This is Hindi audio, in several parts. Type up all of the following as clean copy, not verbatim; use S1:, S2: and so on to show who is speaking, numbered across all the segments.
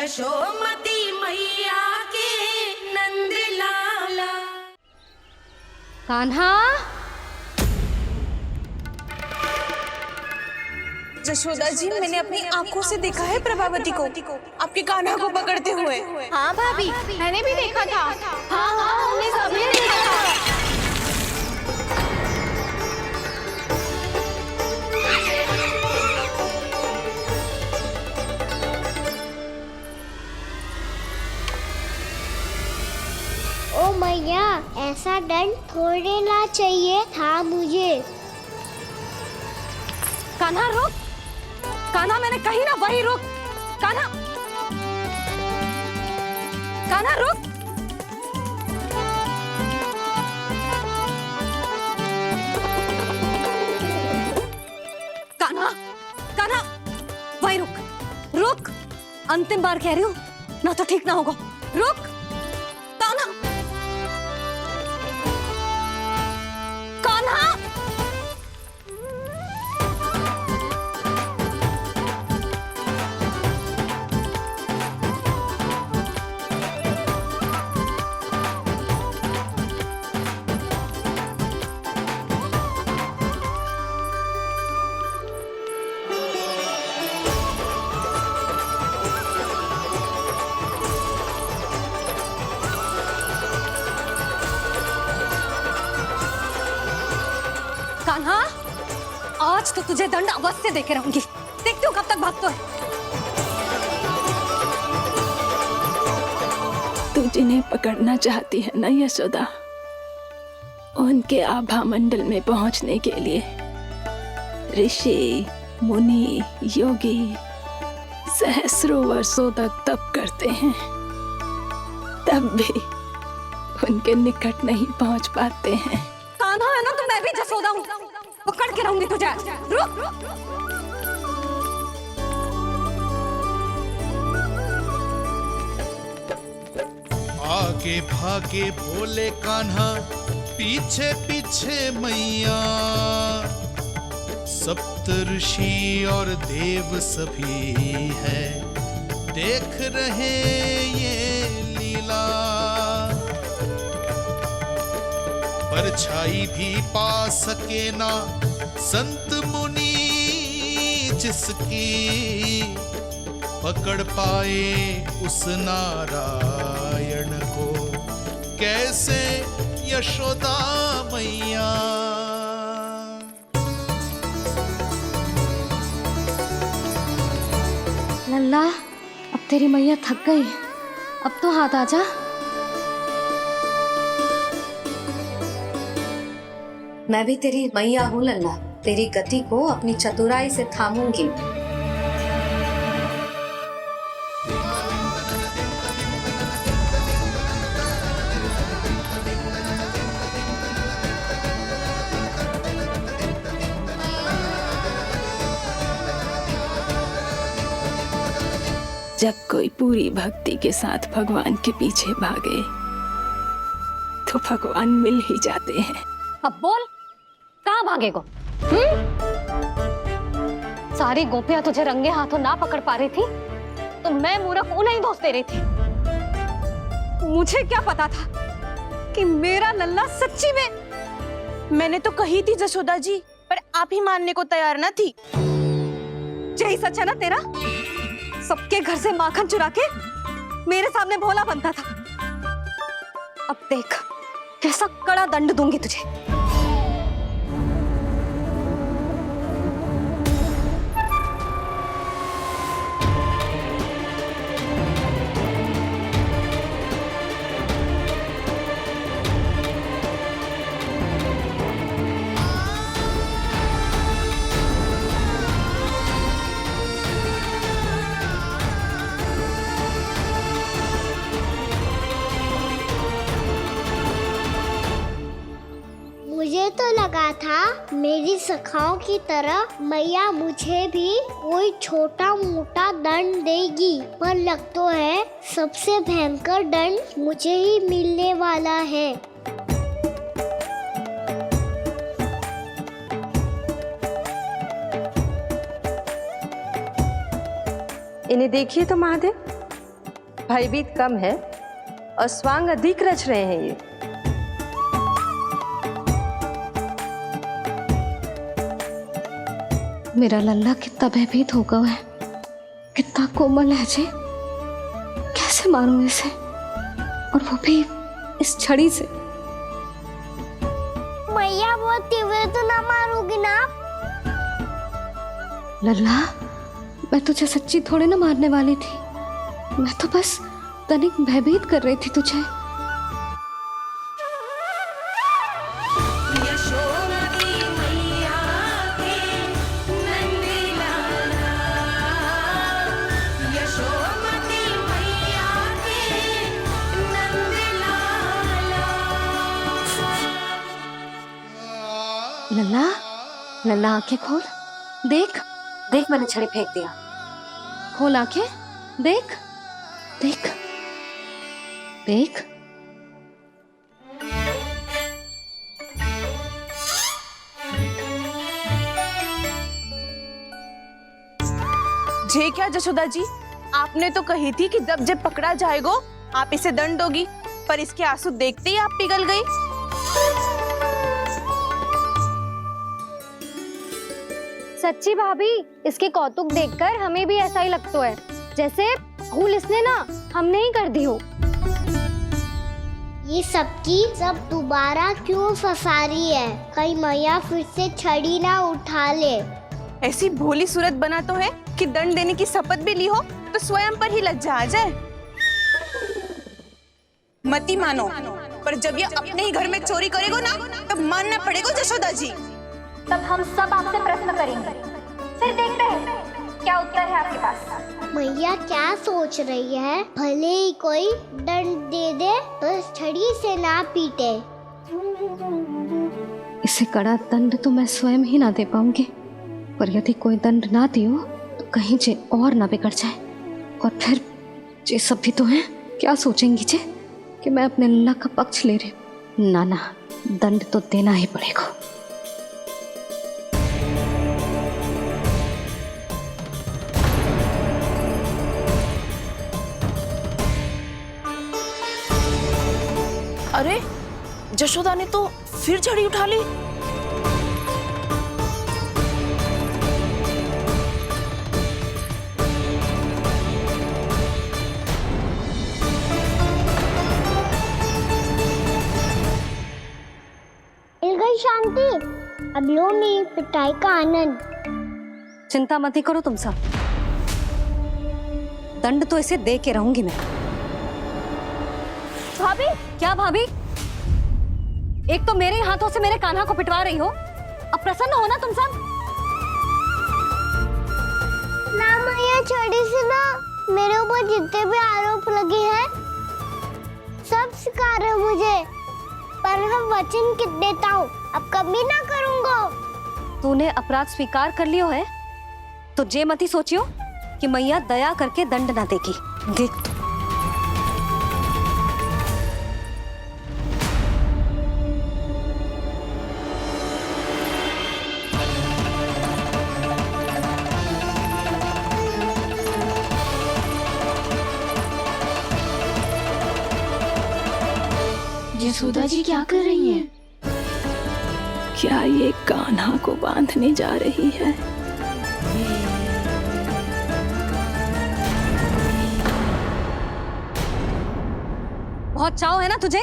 S1: यशोमती मैया के नंद लाला।
S2: कान्हा,
S3: जशोदा जी, मैंने अपनी आंखों से देखा है प्रभावती को आपके कान्हा को पकड़ते हुए।
S2: हाँ भाभी, मैंने भी देखा था। हाँ हाँ, हमने सबने देखा था।
S4: ओ मैया, ऐसा दंड थोड़े ना चाहिए था मुझे।
S2: कान्हा रुक, कान्हा मैंने कही ना वही रुक। कान्हा, कान्हा रुक। कान्हा, कान्हा वही रुक, रुक। अंतिम बार कह रही हूँ, ना तो ठीक ना होगा। रुक कान्हा, कान्हा। कान्हा, आज तो तुझे दंड अवश्य देके रहूंगी। देखती हूँ कब तक भागता है।
S5: तू जिन्हें पकड़ना चाहती है ना यशोदा, उनके आभा मंडल में पहुंचने के लिए ऋषि, मुनि, योगी सहस्रों वर्षों तक तप करते हैं, तब भी उनके निकट नहीं पहुंच पाते हैं।
S2: कान्हा है ना, तो मैं भी जसोदा हूँ, पकड़ के रहूंगी तुझे। रुक।
S6: आगे भागे बोले कान्हा, पीछे पीछे मैया। सप्त ऋषि और देव सभी है, देख रहे ये लीला। परछाई भी पा सके ना संत मुनि जिसकी, पकड़ पाए उस नारायण को कैसे यशोदा मैया।
S2: लल्ला, अब तेरी मैया थक गई, अब तो हाथ आजा।
S7: मैं भी तेरी मैया हूँ लल्ला, तेरी गति को अपनी चतुराई से थामूंगी।
S5: जब कोई पूरी भक्ति के साथ भगवान के पीछे भागे तो भगवान मिल ही जाते हैं।
S2: अब बोल, कहाँ भागेगो? सारी गोपियां तुझे रंगे हाथों ना पकड़ पा रही थी, तो मैं मूर्ख उन्हें ही दोष दे रही थी। मुझे क्या पता था कि मेरा लल्ला सच्ची में।
S3: मैंने तो कही थी जशोदा जी, पर आप ही मानने को तैयार न थी।
S2: यही सच है ना तेरा? सबके घर से माखन चुरा के मेरे सामने भोला बनता था। अब देख कैसा कड़ा दंड दूंगी तुझे।
S4: मुझे तो लगा था मेरी सखाओं की तरह मैया मुझे भी कोई छोटा मोटा दंड देगी, पर लग तो है सबसे भयंकर दंड मुझे ही मिलने वाला है।
S8: इन्हें देखिए तो महादेव, भयभीत कम है और स्वांग अधिक रच रहे हैं ये।
S2: मेरा लल्ला कितना भयभीत हो गया है, कितना कोमल है जी। कैसे मारूं इसे, और वो भी इस छड़ी से।
S4: मैया बहुत तीव्र तो ना मारोगी ना?
S2: लल्ला, मैं तुझे सच्ची थोड़ी ना मारने वाली थी, मैं तो बस तनिक भयभीत कर रही थी तुझे।
S1: यशोमती मैया के नंद लाला, यशोमती मैया के नंद लाला।
S2: लल्ला, लल्ला आंखें खोल, देख
S7: देख, मैंने छड़ी फेंक दिया।
S2: खोल आंखें, देख देख देख।
S3: जे क्या जशोदा जी, आपने तो कही थी कि जब जब पकड़ा जाएगा आप इसे दंड दोगी, पर इसके आंसू देखते ही आप पिघल गई।
S2: सच्ची भाभी, इसके कौतुक देखकर हमें भी ऐसा ही लगता है जैसे भूल इसने ना हमने ही कर दी हो।
S4: ये सबकी सब दोबारा क्यों फंसा रही है? कहीं मैया फिर से छड़ी ना उठा ले।
S3: ऐसी भोली सूरत बना तो है कि दंड देने की शपथ भी ली हो तो स्वयं पर ही लज्जा आ जाए। मती मानो, पर जब ये अपने ही घर में चोरी करेगा ना, तब मानना पड़ेगा जशोदा जी।
S2: तब हम सब आपसे प्रश्न करेंगे, फिर देखते हैं क्या उत्तर है आपके पास।
S4: मैया क्या सोच रही है? भले ही कोई दंड दे दे, बस छड़ी से ना पीटे।
S2: इसे कड़ा दंड तो मैं स्वयं ही ना दे पाऊंगी, पर यदि कोई दंड ना दियो तो कहीं जे और ना बिगड़ जाए, और फिर जे सब भी तो हैं, क्या सोचेंगी जे कि मैं अपने लल्ला का पक्ष ले रही हूँ। ना ना, दंड तो देना ही पड़ेगा।
S3: अरे, जशोदा ने तो फिर छड़ी उठा ली।
S4: मिल गई शांति, अब लो मेरी पिटाई का आनंद।
S2: चिंता मत ही करो तुम सब, दंड तो इसे दे के रहूंगी मैं। भाभी, क्या भाभी? एक तो मेरे हाथों से मेरे कान्हा को पिटवा रही हो, अब प्रसन्न हो ना तुम सब?
S4: ना मैया, छड़ी से ना मेरे ऊपर जितने भी आरोप लगे हैं सब स्वीकार है मुझे, पर मैं वचन कित देता हूँ, अब कभी ना करूँगा।
S2: तूने अपराध स्वीकार कर लियो है तो जे मत ही सोचियो कि मैया दया करके दंड ना देगी। देख तू,
S5: यशोदा जी क्या कर रही हैं? क्या ये कान्हा को बांधने जा रही है?
S2: बहुत चाव है ना तुझे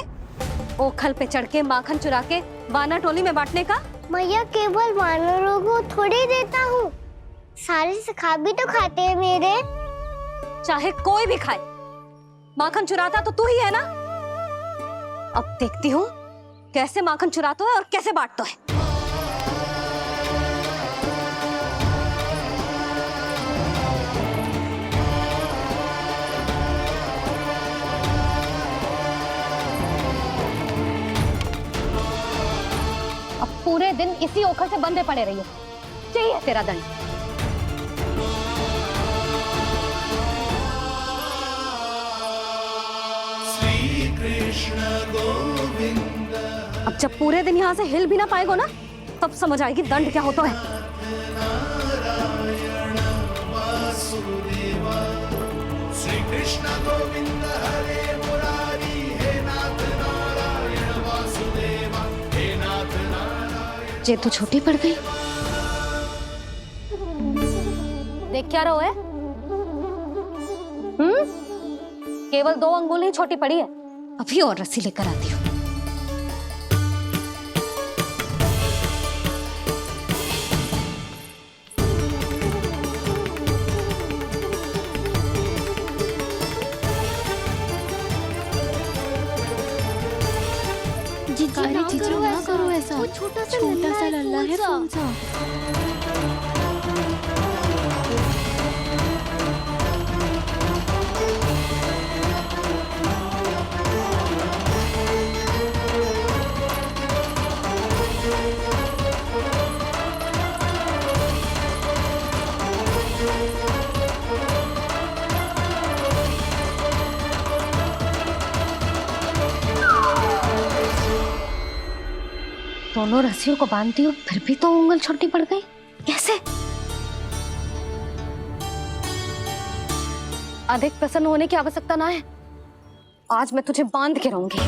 S2: ओखल पे चढ़ के माखन चुरा के वानर टोली में बांटने का?
S4: मैया, केवल वानरों को थोड़ी देता हूँ, सारे सखा भी तो खाते हैं मेरे।
S2: चाहे कोई भी खाए, माखन चुराता तो तू ही है ना। अब देखती हूँ कैसे माखन चुराता है और कैसे बांटता है। अब पूरे दिन इसी ओखल से बंधे पड़े रहिए, चाहिए तेरा दंड। अब जब पूरे दिन यहाँ से हिल भी ना पाएगो ना, तब समझ आएगी दंड क्या होता है।
S6: श्री कृष्ण गोविंद हरे मुरारी, हे नाथ नारायण वासुदेवा, हे नाथ नारायण।
S2: जे तू छोटी पड़ गई। देख क्या रहो है? केवल 2 अंगुल ही छोटी पड़ी है। अभी और रस्सी लेकर आती हूँ।
S4: जीजी ना करो ऐसा। वो छोटा सा लल्ला है कौन सा?
S2: दोनों रस्सियों को बांधती हूँ, फिर भी तो उंगल छोटी पड़ गई। कैसे? अधिक प्रसन्न होने की आवश्यकता ना है। आज मैं तुझे बांध के रहूंगी।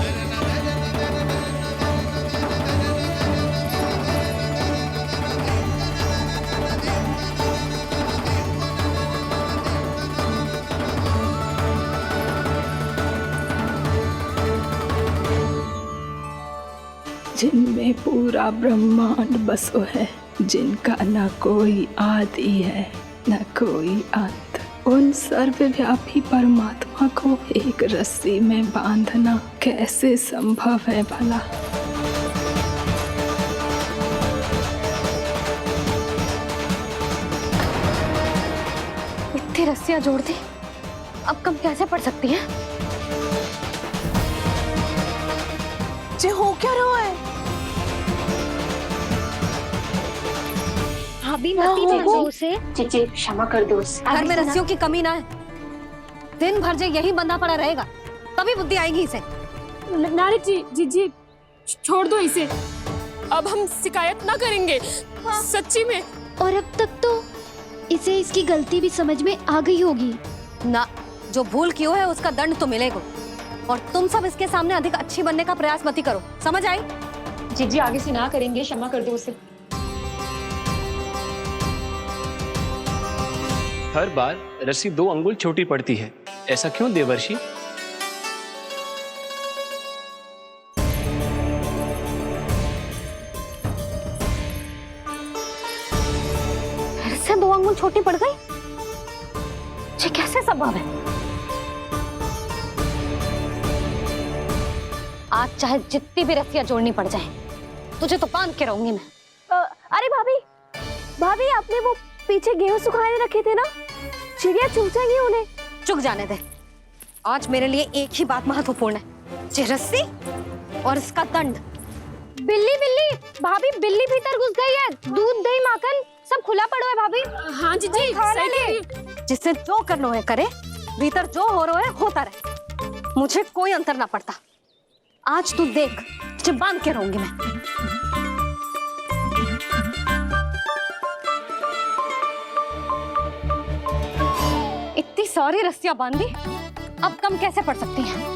S5: जिनमें पूरा ब्रह्मांड बसो है, जिनका न कोई आदि है न कोई अंत, उन सर्वव्यापी परमात्मा को एक रस्सी में बांधना कैसे संभव है भला?
S2: इतनी रस्सियां जोड़ दी, अब कम कैसे पड़ सकती हैं?
S3: जे हो क्या रहा है?
S4: भाभी मत उसे।
S9: जीजी क्षमा कर दो उसे।
S2: घर में रस्सियों की कमी ना है। दिन भर जो यही बंधा पड़ा रहेगा, तभी बुद्धि आएगी इसे।
S9: नारी जी छोड़ दो इसे। अब हम शिकायत ना करेंगे। सच्ची में।
S4: और अब तक तो इसे इसकी गलती भी समझ में आ गई होगी
S2: ना। जो भूल क्यों है उसका दंड तो मिलेगा। और तुम सब इसके सामने अधिक अच्छी बनने का प्रयास मत ही करो, समझ आई?
S9: जीजी आगे से ना करेंगे, क्षमा कर दो उसे।
S10: हर बार रस्सी 2 अंगुल छोटी पड़ती है, ऐसा क्यों देवर्षि?
S2: फिर से 2 अंगुल छोटी पड़ गई? ये कैसे संभव है? आज चाहे जितनी भी रस्सियां जोड़नी पड़ जाए, तुझे तो बांध के रहूंगी मैं।
S3: अरे भाभी आपने वो पीछे गेहूं सुखाए रखे थे ना, चिड़िया चुग जाएंगी उन्हें।
S2: चुक जाने दे। आज मेरे लिए एक ही बात महत्वपूर्ण है, ये रस्सी और इसका दंड।
S3: बिल्ली भाभी, बिल्ली भीतर घुस गई है। दूध दही माखन सब खुला पड़ा है भाभी।
S9: हाँ जीजी सही कह रही है।
S2: जिससे जो करना है करे, भीतर जो हो रहा है होता रहे, मुझे कोई अंतर ना पड़ता। आज तू देख, तुझे बांध के रहूंगी मैं। इतनी सारी रस्सियां बांधी, अब कम कैसे पड़ सकती हैं?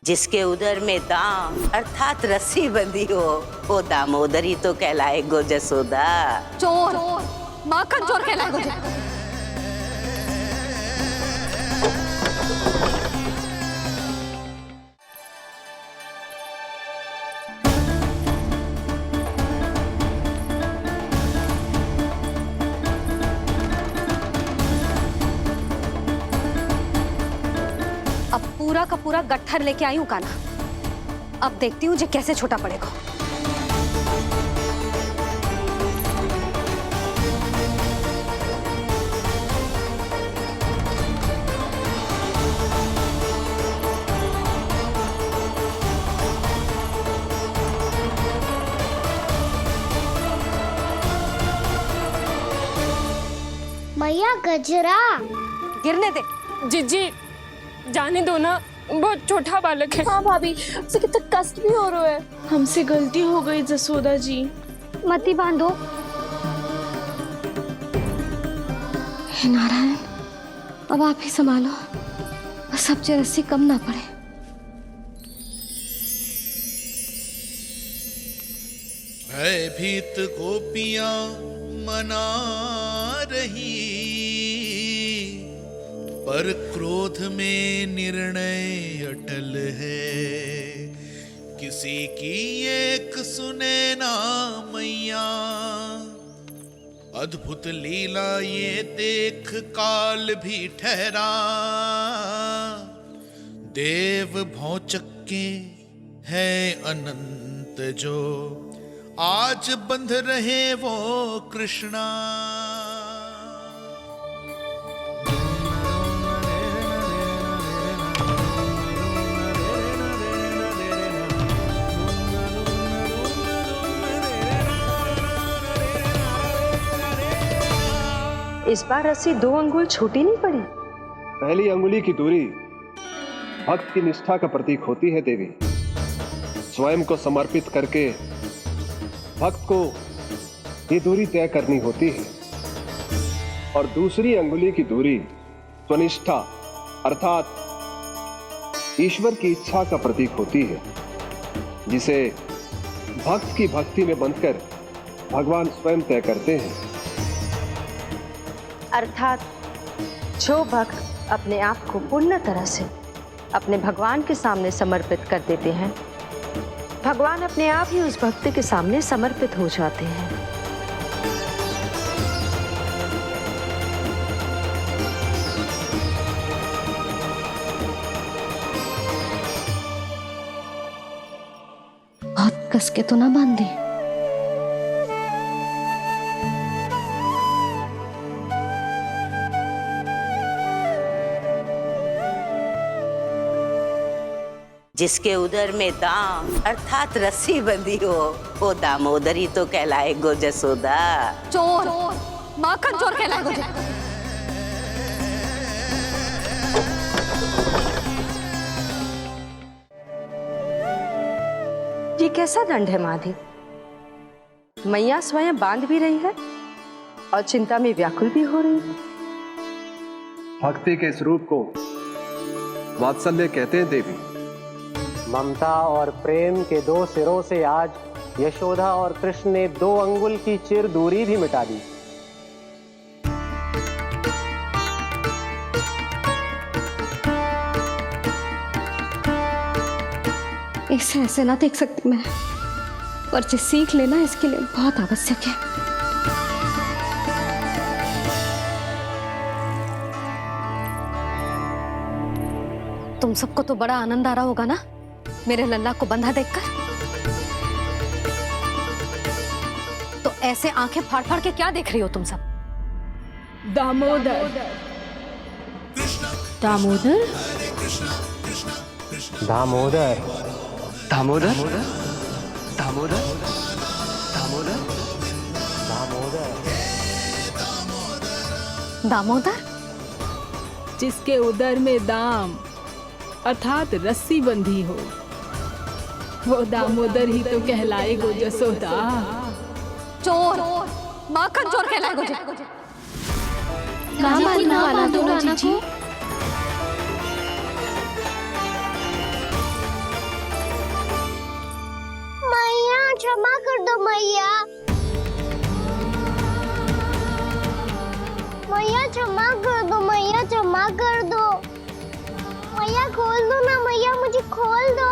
S11: जिसके उदर में दाम अर्थात रस्सी बंधी हो, वो दामोदरी तो कहलाए गो जसोदा।
S2: चोर, माखन चोर कहलाए मुझे। अब पूरा का पूरा गट्ठर लेके आई हूँ कान्हा। अब देखती हूँ जे कैसे छोटा पड़ेगा।
S4: मैया गजरा
S2: गिरने दे।
S9: जीजी जाने दो ना, बहुत छोटा बालक है।
S3: हाँ भाभी, उसे कितना कष्ट भी हो रहा है। हमसे गलती हो गई जसोदा जी।
S2: मती बांधो। हे नारायण, अब आप ही संभालो, बस अब रस्सी कम ना पड़े।
S6: भयभीत गोपियां मना रही, पर क्रोध में निर्णय अटल है। किसी की एक सुने ना मैया, अद्भुत लीला ये देख काल भी ठहरा। देव भौचक्के है अनंत जो, आज बंध रहे वो कृष्णा।
S8: इस बार रस्सी 2 अंगुल छोटी नहीं पड़ी।
S12: पहली अंगुली की दूरी भक्त की निष्ठा का प्रतीक होती है देवी। स्वयं को समर्पित करके भक्त को ये दूरी तय करनी होती है। और दूसरी अंगुली की दूरी स्वनिष्ठा अर्थात ईश्वर की इच्छा का प्रतीक होती है, जिसे भक्त की भक्ति में बंधकर भगवान स्वयं तय करते हैं।
S8: अर्थात जो भक्त अपने आप को पूर्ण तरह से अपने भगवान के सामने समर्पित कर देते हैं, भगवान अपने आप ही उस भक्त के सामने समर्पित हो जाते हैं।
S2: बहुत कस के तो ना बांधे।
S11: जिसके उदर में दाम अर्थात रस्सी बंधी हो, वो दामोदर ही तो कहलाए गो जसोदा।
S2: चोर, माखन चोर कहलाए मुझे।
S8: ये कैसा दंड है माधी? मैया स्वयं बांध भी रही है और चिंता में व्याकुल भी हो रही है।
S12: भक्ति के इस रूप को वात्सल्य कहते हैं देवी।
S13: ममता और प्रेम के 2 सिरों से आज यशोदा और कृष्ण ने 2 अंगुल की चिर दूरी भी मिटा दी।
S2: इसे ऐसे ना देख सकती मैं, पर जो सीख लेना इसके लिए बहुत आवश्यक है। तुम सबको तो बड़ा आनंद आ रहा होगा ना मेरे लल्ला को बंधा देखकर। तो ऐसे आंखें फाड़ फाड़ के क्या देख रही हो तुम सब?
S5: दामोदर।
S9: दामोदर?
S13: दामोदर।
S10: दामोदर? दामोदर? दामोदर?
S13: दामोदर।
S2: दामोदर?
S5: जिसके उदर में दाम अर्थात रस्सी बंधी हो, वो दामोदर ही तो कहलाए गो जसोदा।
S2: चोर, माखन चोर कहलाए मुझे।
S3: ना दोनों जीजी।
S4: मैया क्षमा कर दो मैया। मैया क्षमा कर दो, मैया क्षमा कर दो। मैया खोल दो ना मैया, मुझे खोल दो।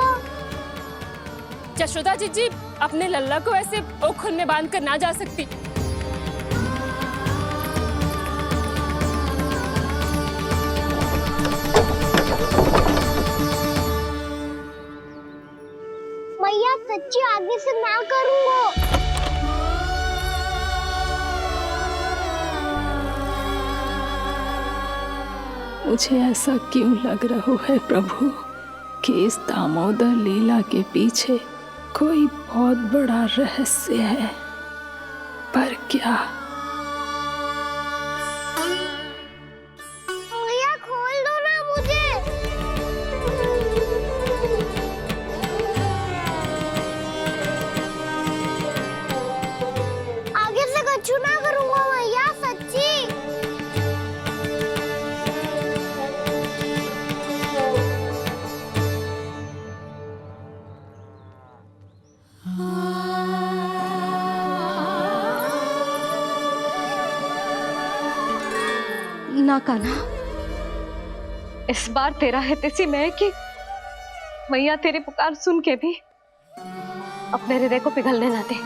S9: यशोदा जीजी अपने लल्ला को ऐसे ओखल में बांध कर ना जा सकती।
S4: मैया सच्ची आगे से ना करूंगा।
S5: मुझे ऐसा क्यों लग रहा है प्रभु कि इस दामोदर लीला के पीछे कोई बहुत बड़ा रहस्य है, पर क्या?
S4: मैया खोल दो ना मुझे।
S2: ना कान्हा, इस बार तेरा हित इसी में है कि मैया तेरी पुकार सुन के भी अपने हृदय को पिघलने ना दे।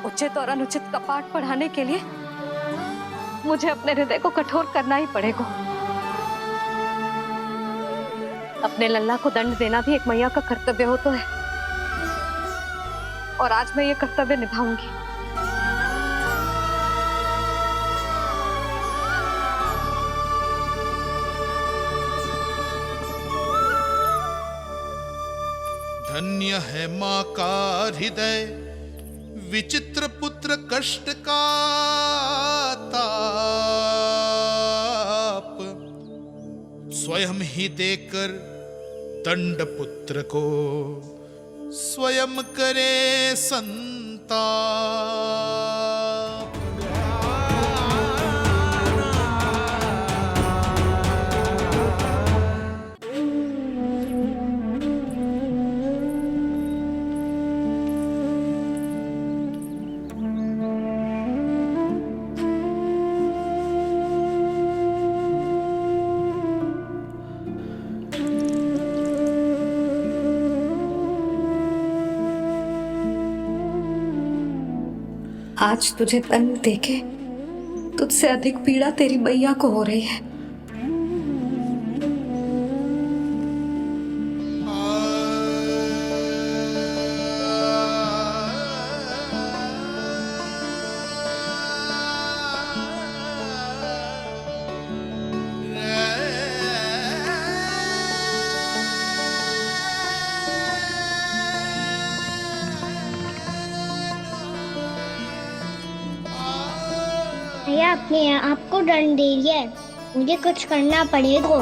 S2: उचित और अनुचित का पाठ पढ़ाने के लिए मुझे अपने हृदय को कठोर करना ही पड़ेगा। अपने लल्ला को दंड देना भी एक मैया का कर्तव्य हो तो है, और आज मैं ये कर्तव्य निभाऊंगी।
S6: धन्य है माँ का हृदय, विचित्र पुत्र कष्ट का ताप, स्वयं ही देकर दंड पुत्र को स्वयं करे संताप।
S7: आज तुझे दंड देके तुझसे अधिक पीड़ा तेरी मैया को हो रही है।
S4: मैया अपने आप को दंड दे रही है, मुझे कुछ करना पड़ेगा।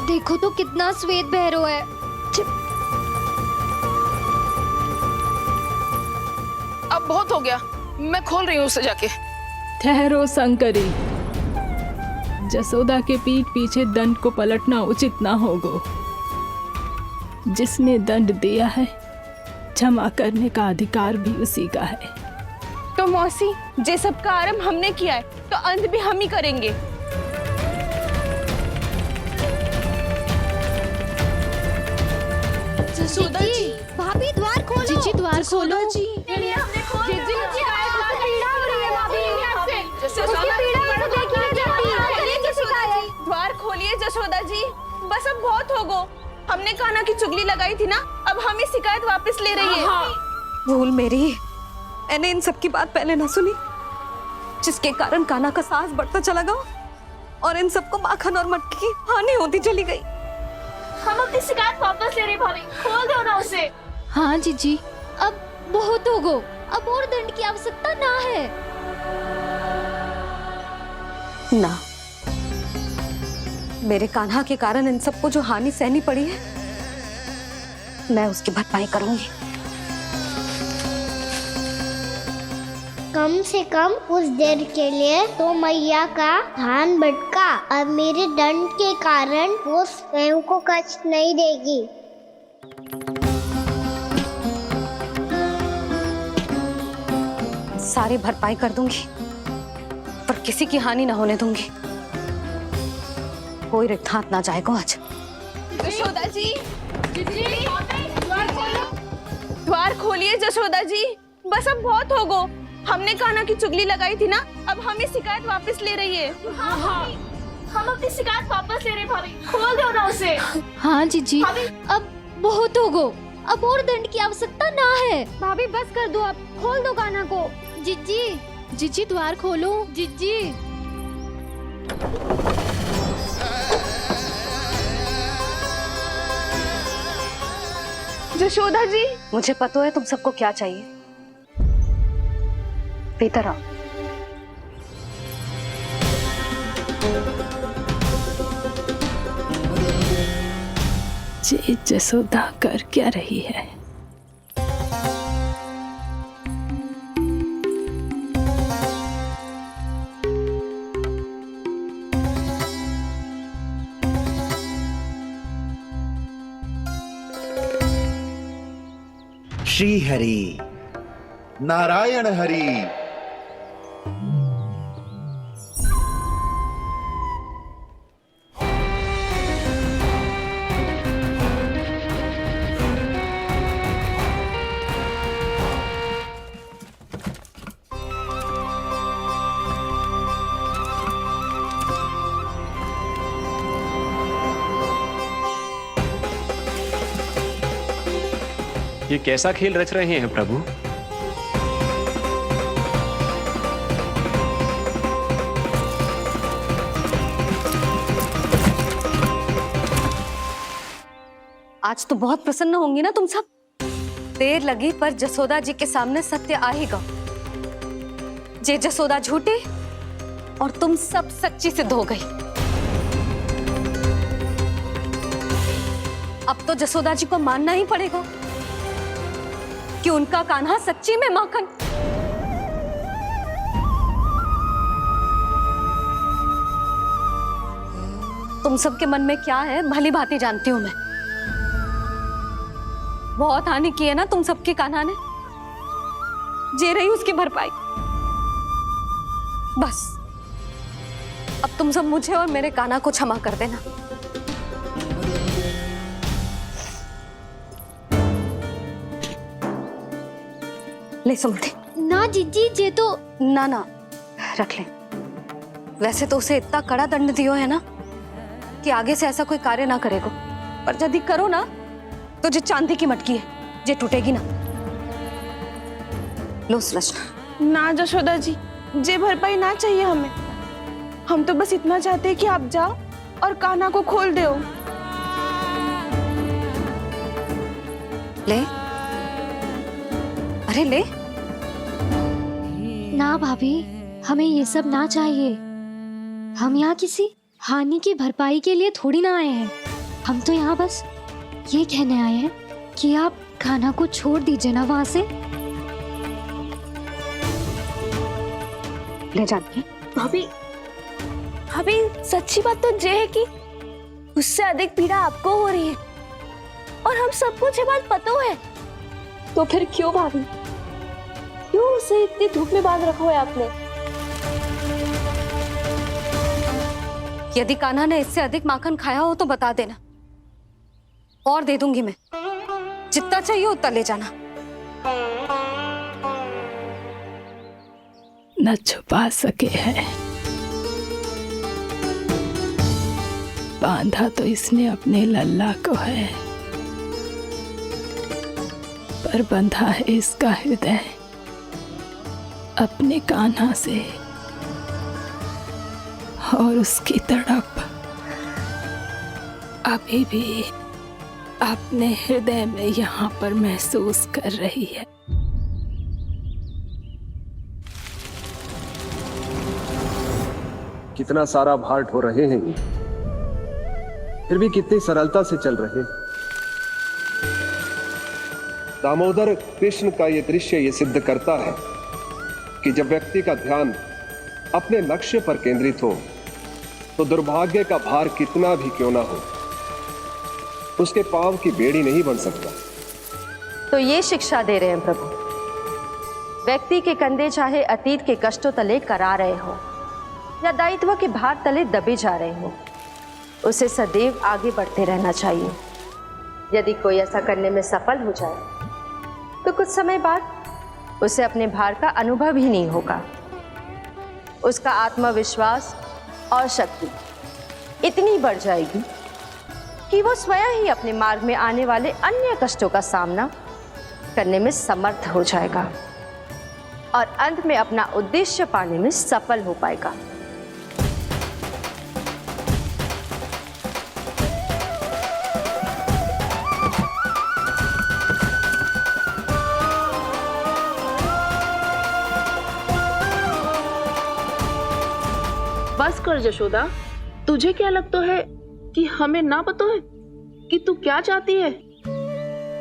S2: देखो तो कितना श्वेत भैरव है।
S3: अब बहुत हो गया, मैं खोल रही हूँ उसे जाके।
S5: ठहरो शंकरी, जसोदा के पीठ पीछे दंड को पलटना उचित ना होगा। जिसने दंड दिया है, क्षमा करने का अधिकार भी उसी का है।
S3: तो मौसी, जे सब का आरंभ हमने किया है तो अंत भी हम ही करेंगे।
S4: जसोदा जी, भाभी द्वार खोलो।
S3: जीजी द्वार खोलो। जी द्वार खोलिए जसोदा जी, बस अब बहुत हो गो। हमने कान्हा की चुगली लगाई थी ना, अब हम ये शिकायत वापस ले रही है।
S2: भूल मेरी, मैंने इन सब की बात पहले ना सुनी, जिसके कारण कान्हा का साहस बढ़ता चला गया और इन सबको माखन और मटकी की हानि होती चली गई।
S9: हम अपनी शिकायत वापस ले रहे भाभी, खोल दो ना उसे।
S2: हाँ जीजी, अब बहुत हो गो, अब और दंड की आवश्यकता ना है। ना, मेरे कान्हा के कारण इन सबको जो हानि सहनी पड़ी है, मैं उसकी भरपाई करूंगी।
S4: कम से कम उस देर के लिए तो मैया का ध्यान भटका, अब मेरे दंड के कारण वो स्वयं को कष्ट नहीं देगी।
S2: सारी भरपाई कर दूंगी, पर किसी की हानि ना होने दूंगी। कोई रिक्त हाथ ना जाएगा आज।
S3: जसोदा जी, द्वार खोलिए जसोदा जी, बस अब बहुत हो गो। हमने कान्हा की चुगली लगाई थी ना, अब हम ये शिकायत वापस ले रही है।
S9: हम अपनी शिकायत वापस ले रहे भाभी, खोल दो ना उसे।
S2: हाँ जीजी, अब बहुत हो गो, अब और दंड की आवश्यकता ना है। भाभी बस कर दो, आप खोल दो कान्हा को। जीजी, जीजी द्वार खोलो। जीजी,
S3: जशोदा जी,
S2: मुझे पता है तुम सबको क्या चाहिए। भीतर आओ।
S5: ये जसोदा कर क्या रही है?
S14: श्री हरि नारायण हरि।
S10: ये कैसा खेल रच रहे हैं प्रभु?
S2: आज तो बहुत प्रसन्न होंगी ना तुम सब। देर लगी पर जसोदा जी के सामने सत्य आएगा। जे जसोदा झूठे और तुम सब सच्ची सिद्ध हो गई। अब तो जसोदा जी को मानना ही पड़ेगा कि उनका कान्हा सच्ची में माखन। तुम सबके मन में क्या है भली भांति जानती हूं मैं। बहुत हानि की है ना तुम सबके कान्हा ने। जे रही उसकी भरपाई। बस अब तुम सब मुझे और मेरे कान्हा को क्षमा कर देना। ले सुमति।
S4: ना जीजी जे तो
S2: ना रख ले। वैसे तो उसे इतना कड़ा दंड दियो है ना कि आगे से ऐसा कोई कार्य ना करेगा। पर यदि करो ना तो जो चांदी की मटकी है जे टूटेगी ना। लो सुलक्षणा।
S3: ना जशोदा जी, जे भरपाई ना चाहिए हमें। हम तो बस इतना चाहते हैं कि आप जाओ और कान्हा को खोल दो।
S2: ले अरे ले।
S4: ना भाभी, हमें ये सब ना चाहिए। हम यहाँ किसी हानि की भरपाई के लिए थोड़ी ना आए हैं। हम तो यहाँ बस ये कहने आए हैं कि आप कान्हा को छोड़ दीजिए ना वहां से।
S2: ले जाती है।
S3: भाभी भाभी, सच्ची बात तो ये है कि उससे अधिक पीड़ा आपको हो रही है और हम सबको ये बात पता है।
S9: तो फिर क्यों भाभी, क्यों उसे इतनी धूप में बांध रखा है आपने?
S2: यदि कान्हा ने इससे अधिक माखन खाया हो तो बता देना और दे दूंगी मैं। जितना चाहिए उतना ले जाना।
S5: न छुपा सके है। बांधा तो इसने अपने लल्ला को है, पर बंधा है इसका हृदय अपने कान्हा से। और उसकी तड़प अभी भी अपने हृदय में यहाँ पर महसूस कर रही है।
S12: कितना सारा भार ढो रहे हैं, फिर भी कितनी सरलता से चल रहे हैं। दामोदर कृष्ण का ये दृश्य ये सिद्ध करता है कि जब व्यक्ति का ध्यान अपने लक्ष्य पर केंद्रित हो तो दुर्भाग्य का भार कितना भी क्यों ना हो, उसके पांव की बेड़ी नहीं बन सकता।
S8: तो ये शिक्षा दे रहे हैं प्रभु। व्यक्ति के कंधे चाहे अतीत के कष्टों तले करा रहे हो या दायित्व के भार तले दबे जा रहे हो, उसे सदैव आगे बढ़ते रहना चाहिए। यदि कोई ऐसा करने में सफल हो जाए तो कुछ समय बाद उसे अपने भार का अनुभव ही नहीं होगा। उसका आत्मविश्वास और शक्ति इतनी बढ़ जाएगी कि वो स्वयं ही अपने मार्ग में आने वाले अन्य कष्टों का सामना करने में समर्थ हो जाएगा और अंत में अपना उद्देश्य पाने में सफल हो पाएगा।
S3: बस कर जशोदा, तुझे क्या लगता है कि हमें ना पता है
S5: कि तू क्या चाहती है?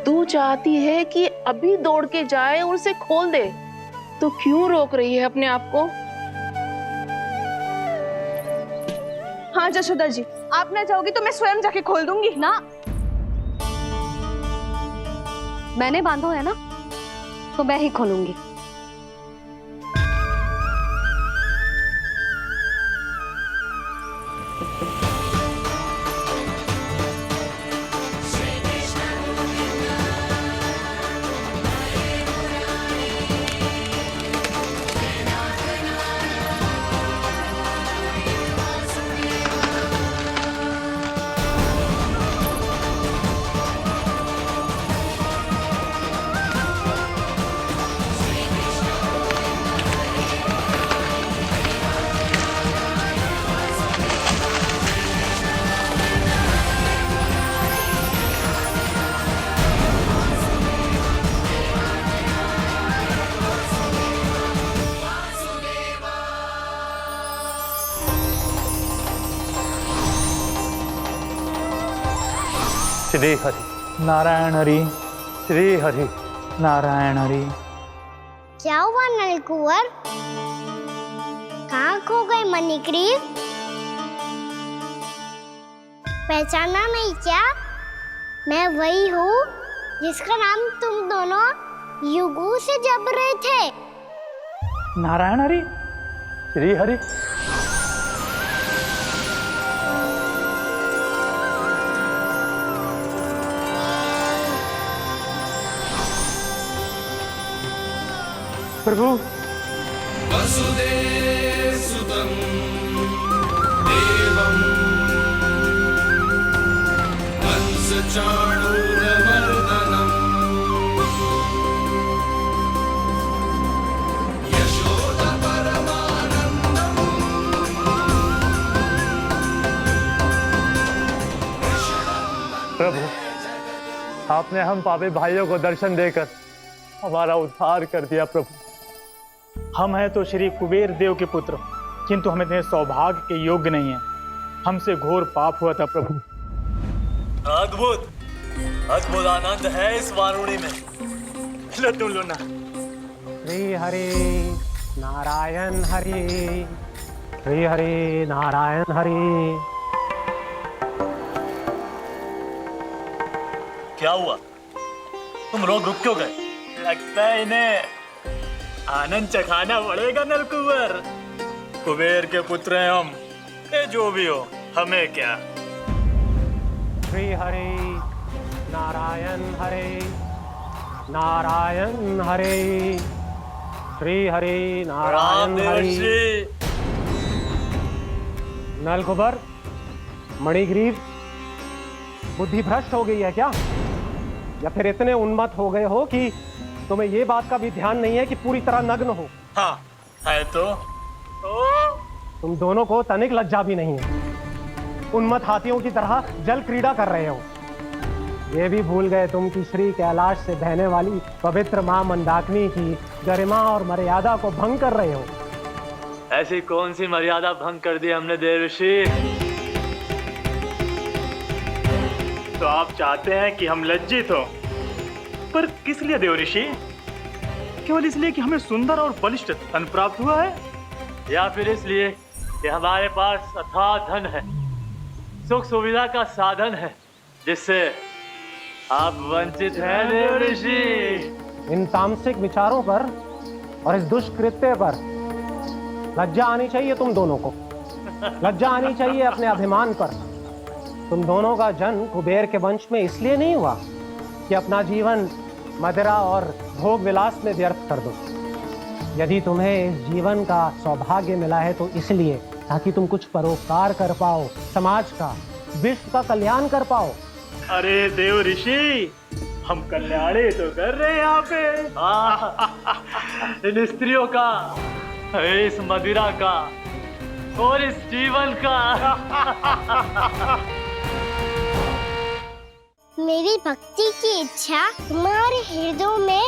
S5: तू चाहती है कि अभी दौड़ के जाए और उसे खोल दे, तो क्यों रोक रही है अपने आप को?
S3: हाँ जशोदा जी, आप ना चाहोगी तो मैं स्वयं जाके खोल दूंगी।
S2: ना, मैंने बांधो है ना, तो मैं ही खोलूंगी।
S13: श्री हरि नारायण हरि, श्री हरि नारायण हरि।
S4: क्या हुआ नलकुंवर? कहाँ खो गए मणिग्रीव? पहचाना नहीं क्या? मैं वही हूँ जिसका नाम तुम दोनों युगों से जप रहे थे।
S13: नारायण हरि, श्री हरि। प्रभु,
S6: वसुदेवसुतं देवं कंसचाणूरमर्दनम् यशोदपरमानन्दम्
S13: प्रभु, आपने हम पापी भाइयों को दर्शन देकर हमारा उद्धार कर दिया। प्रभु, हम हैं तो श्री कुबेर देव के पुत्र, किंतु हम इतने सौभाग्य के योग्य नहीं हैं। हमसे घोर पाप हुआ था प्रभु।
S15: अद्भुत अद्भुत आनंद है इस वारुणी में। लो तुम लो ना।
S13: श्री हरि नारायण हरि, श्री हरि नारायण हरि।
S15: क्या हुआ? तुम रोक रुक क्यों गए? लगता है इन्हें आनंद चखाना पड़ेगा नलकुंवर। कुबेर के पुत्र हैं हम, ये जो भी हो हमें क्या।
S13: श्री हरि नारायण हरि, नारायण हरि, श्री हरि नारायण हरि। नलकुबर, मणिग्रीव, बुद्धि भ्रष्ट हो गई है क्या? या फिर इतने उन्मत्त हो गए हो कि तुम्हें ये बात का भी ध्यान नहीं है कि पूरी तरह नग्न हो?
S15: हाँ है तो
S13: तुम दोनों को तनिक लज्जा भी नहीं है। उन्मत्त हाथियों की तरह जल क्रीड़ा कर रहे हो। ये भी भूल गए तुम कि श्री कैलाश से बहने वाली पवित्र मां मंदाकिनी की गरिमा और मर्यादा को भंग कर रहे हो।
S15: ऐसी कौन सी मर्यादा भंग कर दी हमने देवर्षि?
S13: तो आप चाहते हैं कि हम लज्जित हो, पर किस लिए देवऋषि? केवल इसलिए कि हमें सुंदर और बलिष्ठ धन प्राप्त हुआ है,
S15: या फिर इसलिए कि हमारे पास अथाह धन है, सुख सुविधा का साधन है, जिससे आप वंचित हैं देवर्षि?
S13: इन तामसिक विचारों पर और इस दुष्कृत्य पर लज्जा आनी चाहिए तुम दोनों को। लज्जा आनी चाहिए अपने अभिमान पर। तुम दोनों का जन्म कुबेर के वंश में इसलिए नहीं हुआ कि अपना जीवन मदिरा और भोग विलास में व्यर्थ कर दो। यदि तुम्हें इस जीवन का सौभाग्य मिला है तो इसलिए ताकि तुम कुछ परोपकार कर पाओ, समाज का, विश्व का कल्याण कर पाओ।
S15: अरे देवर्षि, हम कल्याण तो कर रहे हैं यहाँ पे। इन स्त्रियों का, इस मदिरा का और इस जीवन का।
S4: मेरी भक्ति की इच्छा तुम्हारे हृदयों में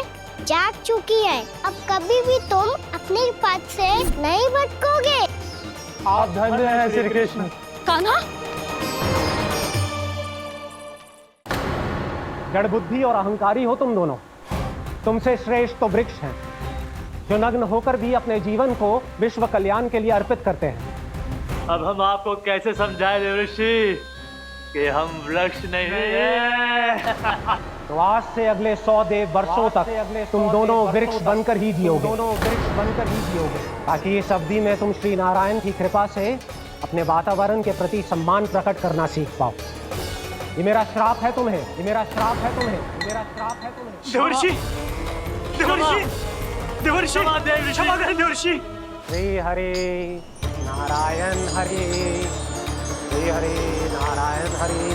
S4: जाग चुकी है। अब कभी भी तुम अपने पथ से नहीं भटकोगे।
S13: आप धन्य हैं श्री कृष्ण।
S9: कान्हा,
S13: जड़ बुद्धि और अहंकारी हो तुम दोनों। तुमसे श्रेष्ठ तो वृक्ष हैं, जो नग्न होकर भी अपने जीवन को विश्व कल्याण के लिए अर्पित करते हैं।
S15: अब हम आपको कैसे समझाएं देवऋषि कि हम वृक्ष नहीं हैं?
S13: तो आज से अगले 100 देव वर्षों तक तुम दोनों वृक्ष बनकर ही जियोगे, ताकि इस अवधि में तुम श्री नारायण की कृपा से अपने वातावरण के प्रति सम्मान प्रकट करना सीख पाओ। ये मेरा श्राप है तुम्हें, ये मेरा श्राप है तुम्हें, ये मेरा श्राप है तुम्हें।
S15: देवऋषि, देवऋषि, देवऋषि, क्षमा करें देवऋषि।
S13: श्री हरि नारायण हरि, श्री हरि नारायण हरि,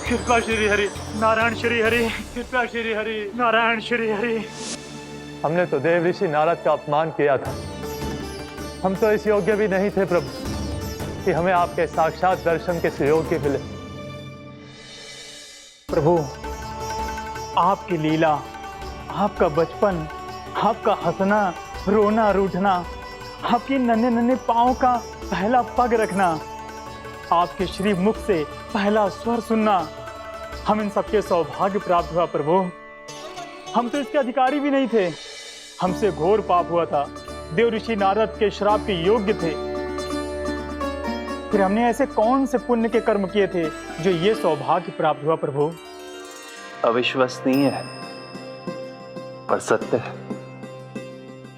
S15: कृपा श्री हरि नारायण श्री हरि, कृपा श्री हरि नारायण श्री हरि। हमने तो देव ऋषि नारद का अपमान किया था। हम तो इस योग्य भी नहीं थे प्रभु कि हमें आपके साक्षात दर्शन के सुयोग्य मिले। प्रभु, आपकी लीला, आपका बचपन, आपका हंसना, रोना, रूठना, आपकी नन्हे नन्हे पाँव का पहला पग रखना, आपके श्री मुख से पहला स्वर सुनना, हम इन सबके सौभाग्य प्राप्त हुआ प्रभु। हम तो इसके अधिकारी भी नहीं थे। हमसे घोर पाप हुआ था, देव ऋषि नारद के श्राप के योग्य थे। फिर हमने ऐसे कौन से पुण्य के कर्म किए थे जो ये सौभाग्य प्राप्त हुआ प्रभु?
S16: अविश्वसनीय है पर सत्य है।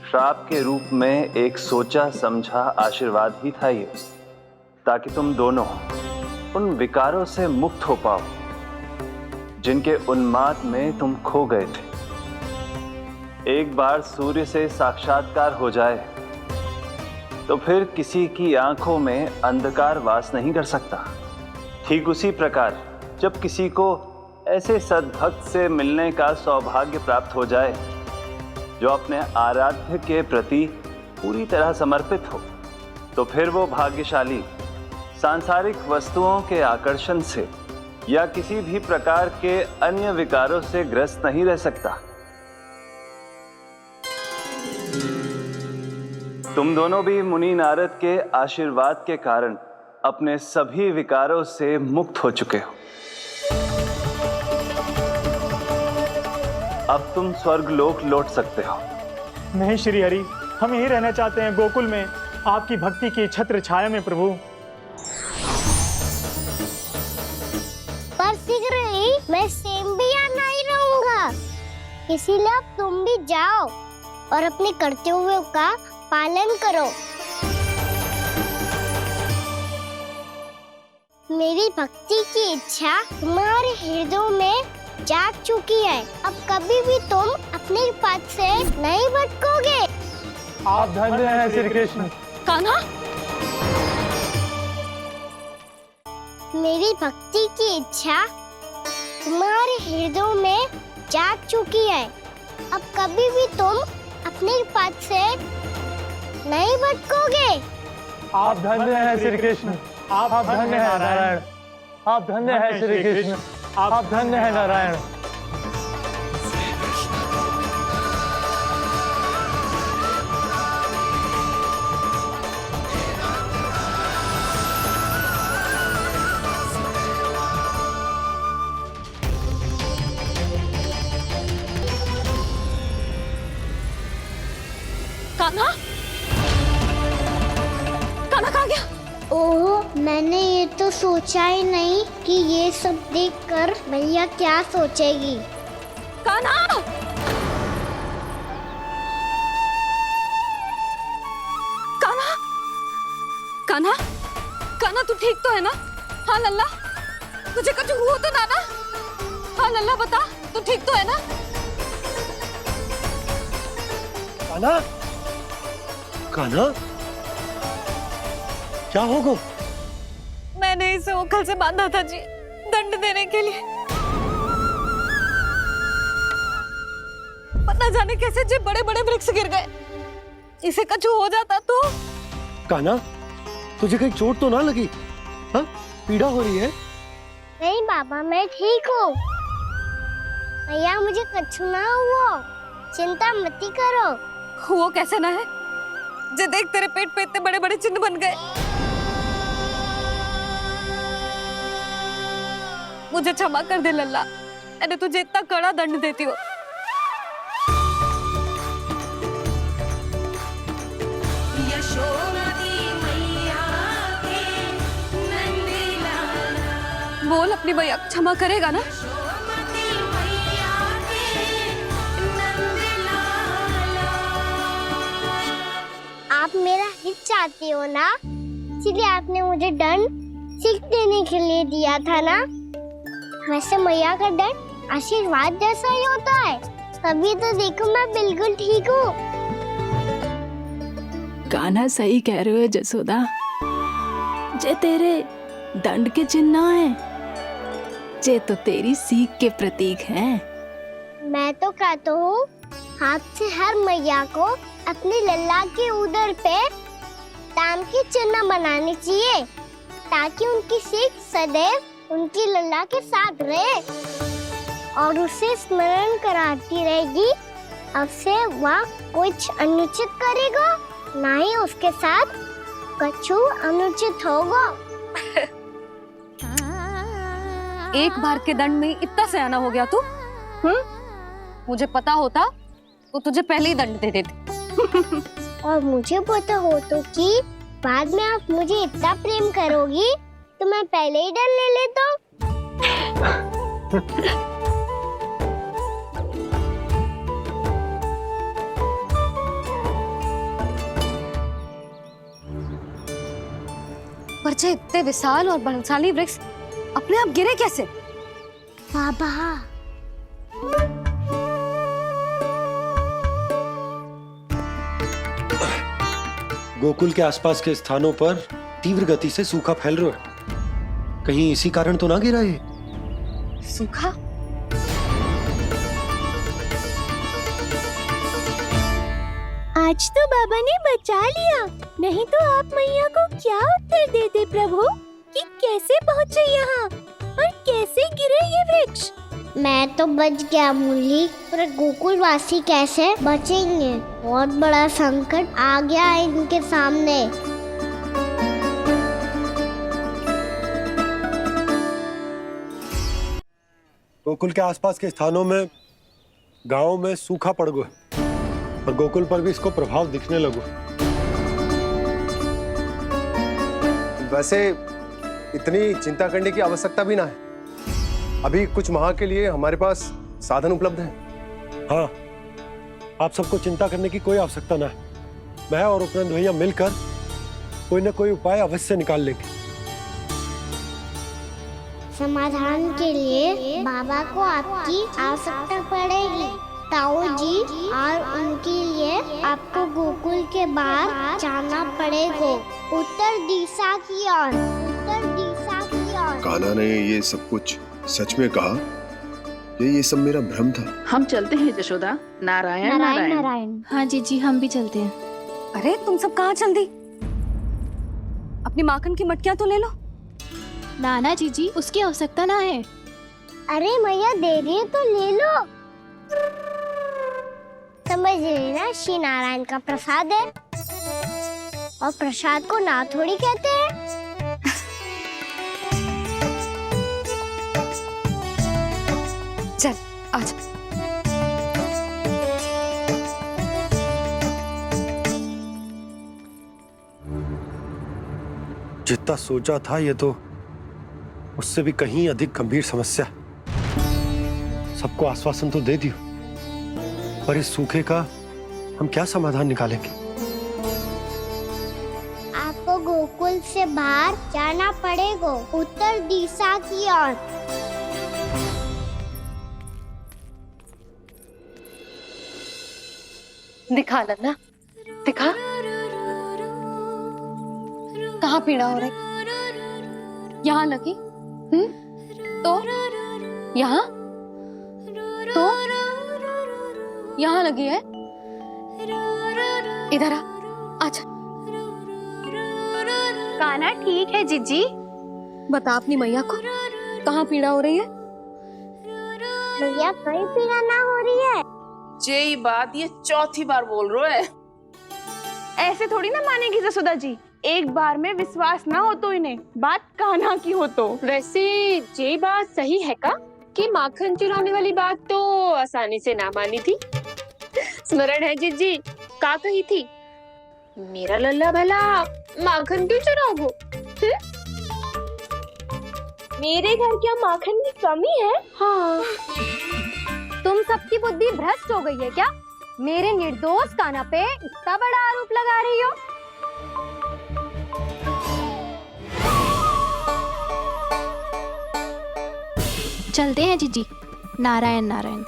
S16: श्राप के रूप में एक सोचा समझा आशीर्वाद ही था ये, ताकि तुम दोनों उन विकारों से मुक्त हो पाओ जिनके उन्माद में तुम खो गए थे। एक बार सूर्य से साक्षात्कार हो जाए तो फिर किसी की आंखों में अंधकार वास नहीं कर सकता। ठीक उसी प्रकार जब किसी को ऐसे सद्भक्त से मिलने का सौभाग्य प्राप्त हो जाए जो अपने आराध्य के प्रति पूरी तरह समर्पित हो, तो फिर वो भाग्यशाली सांसारिक वस्तुओं के आकर्षण से या किसी भी प्रकार के अन्य विकारों से ग्रस्त नहीं रह सकता। तुम दोनों भी मुनि नारद के आशीर्वाद के कारण अपने सभी विकारों से मुक्त हो चुके हो। अब तुम स्वर्गलोक लौट सकते हो।
S15: नहीं श्री हरि, हम यही रहना चाहते हैं गोकुल में, आपकी भक्ति की छत्र छाया में प्रभु।
S4: पर शीघ्र ही मैं सेम्बिया नहीं रहूंगा, इसीलिए अब तुम भी जाओ और अपने कर्तव्यों का पालन करो। मेरी भक्ति की इच्छा तुम्हारे हृदय में जाग चुकी है। अब कभी भी तुम अपने पद से नहीं भटकोगे।
S15: आप धन्य हैं श्री कृष्ण।
S3: कान्हा,
S4: मेरी भक्ति की इच्छा तुम्हारे हृदय में जाग चुकी है। अब कभी भी तुम अपने पद से नहीं भटकोगे।
S15: आप धन्य हैं श्री कृष्ण। आप धन्य हैं नारायण। आप धन्य हैं श्री कृष्ण। आप धन्य हैं नारायण।
S3: कान्हा, कान्हा कहाँ गया?
S4: ओह, मैंने ये तो सोचा ही नहीं कि ये सब देखकर भैया क्या सोचेगी।
S3: कान्हा! कान्हा! कान्हा! कान्हा, तू ठीक तो है ना? हाँ लल्ला, तुझे कुछ हुआ तो ना? हाँ लल्ला, बता, तू ठीक तो है ना?
S17: कान्हा, कान्हा, क्या होगा?
S3: मैंने इसे ओखल से बांधा था जी, दंड देने के लिए। पता जाने कैसे जी बड़े बड़े वृक्ष गिर गए। इसे कुछ हो जाता तो?
S17: कान्हा, तुझे कहीं चोट तो ना लगी? हाँ, पीड़ा हो रही है?
S4: नहीं बाबा, मैं ठीक हूँ। भैया, मुझे कुछ ना हुआ, चिंता मत करो।
S3: वो कैसे ना है? जे देख, तेरे पेट पे इतने बड़े बड़े चिन्ह बन गए। मुझे क्षमा कर दे लल्ला, मैंने तुझे इतना कड़ा दंड देती हूँ।
S1: यशोमती मैया के नंद लाला,
S3: बोल अपनी भैया क्षमा करेगा ना?
S1: यशोमती मैया के नंद लाला।
S4: आप मेरा हित चाहते हो ना, इसलिए आपने मुझे दंड सीख देने के लिए दिया था ना। वैसे मैया का दंड आशीर्वाद जैसा ही होता है, तभी तो देखो मैं बिल्कुल ठीक हूँ।
S5: कान्हा सही कह रहे हो जसोदा, जे तेरे दंड के चिन्ह है, जे तो तेरी सीख के प्रतीक हैं।
S4: मैं तो कहता हूँ हाथ से हर मैया को अपनी लल्ला के उदर पे ताम की चिन्ह बनानी चाहिए, ताकि उनकी सीख सदैव उनकी लल्ला के साथ रहे और उसे स्मरण कराती रहेगी। अब से वह कुछ अनुचित करेगा, ना ही उसके साथ कछु अनुचित होगा।
S3: एक बार के दंड में इतना सयाना हो गया तू? मुझे पता होता तो तुझे पहले ही दंड दे देती।
S4: और मुझे पता हो तो कि बाद में आप मुझे इतना प्रेम करोगी तो मैं पहले ही दंड ले लेता हूँ।
S2: पर जे इतने विशाल और बलशाली वृक्ष अपने आप गिरे कैसे?
S4: बाबा,
S17: गोकुल के आसपास के स्थानों पर तीव्र गति से सूखा फैल रहा है। कहीं इसी कारण तो ना गिरा ये?
S2: सूखा?
S4: आज तो बाबा ने बचा लिया, नहीं तो आप मैया को क्या उत्तर देते प्रभु कि कैसे पहुँचे यहाँ और कैसे गिरे ये वृक्ष? मैं तो बच गया मूली, पर गोकुल वासी कैसे बचेंगे? बहुत बड़ा संकट आ गया है इनके सामने।
S17: गोकुल के आसपास के स्थानों में, गांवों में सूखा पड़ गया और गोकुल पर भी इसको प्रभाव दिखने लगो।
S12: वैसे इतनी चिंता करने की आवश्यकता भी ना है। अभी कुछ माह के लिए हमारे पास साधन उपलब्ध हैं।
S17: हाँ, आप सबको चिंता करने की कोई आवश्यकता ना है। मैं और उपनंद भैया मिलकर कोई ना कोई उपाय अवश्य निकाल लेंगे।
S4: समाधान के लिए बाबा को आपकी आवश्यकता पड़ेगी। ताऊ जी और उनके लिए आपको गोकुल के बाहर जाना पड़ेगा, उत्तर दिशा की ओर, उत्तर दिशा की ओर।
S12: कान्हा ने ये सब कुछ सच में कहा? ये सब मेरा भ्रम था?
S8: हम चलते हैं जशोदा। नारायण नारायण नारायण।
S9: हाँ जीजी, हम भी चलते हैं।
S3: अरे तुम सब कहाँ चल दी? अपनी माखन की मटकियाँ तो ले लो।
S9: नाना जीजी, उसकी आवश्यकता ना है।
S4: अरे मैया दे रही है तो ले लो। समझ लेना, श्री नारायण का प्रसाद है और प्रसाद को ना थोड़ी कहते हैं।
S3: चल आज।
S17: जितना सोचा था ये तो उससे भी कहीं अधिक गंभीर समस्या। सबको आश्वासन तो दे दियो, पर इस सूखे का हम क्या समाधान निकालेंगे?
S4: आपको गोकुल से बाहर जाना पड़ेगा, उत्तर दिशा की ओर।
S2: दिखा लल्ला, दिखा। कहाँ पीड़ा हो रही? यहाँ लगी? तो यहाँ? तो यहाँ लगी है? इधर आ, आजा।
S3: कान्हा ठीक है जीजी। बता अपनी मैया को कहाँ पीड़ा हो रही है?
S4: भैया कोई पीड़ा ना हो रही है।
S8: ये बात ये चौथी बार बोल रहे है।
S9: ऐसे थोड़ी ना मानेगी जसोदा जी। एक बार में विश्वास ना हो तो इन्हें, बात कान्हा की हो तो। वैसे ये बात सही है का? कि माखन चुराने वाली बात तो आसानी से ना मानी थी। स्मरण है जीजी, का कही थी? मेरा लल्ला भला माखन क्यों चुराओगे?
S3: मेरे घर क्या माखन की कमी है?
S2: हाँ, तुम सबकी बुद्धि भ्रष्ट हो गई है क्या? मेरे निर्दोष कान्हा पे इतना बड़ा आरोप लगा रही हो?
S3: चलते हैं जीजी। नारायण नारायण।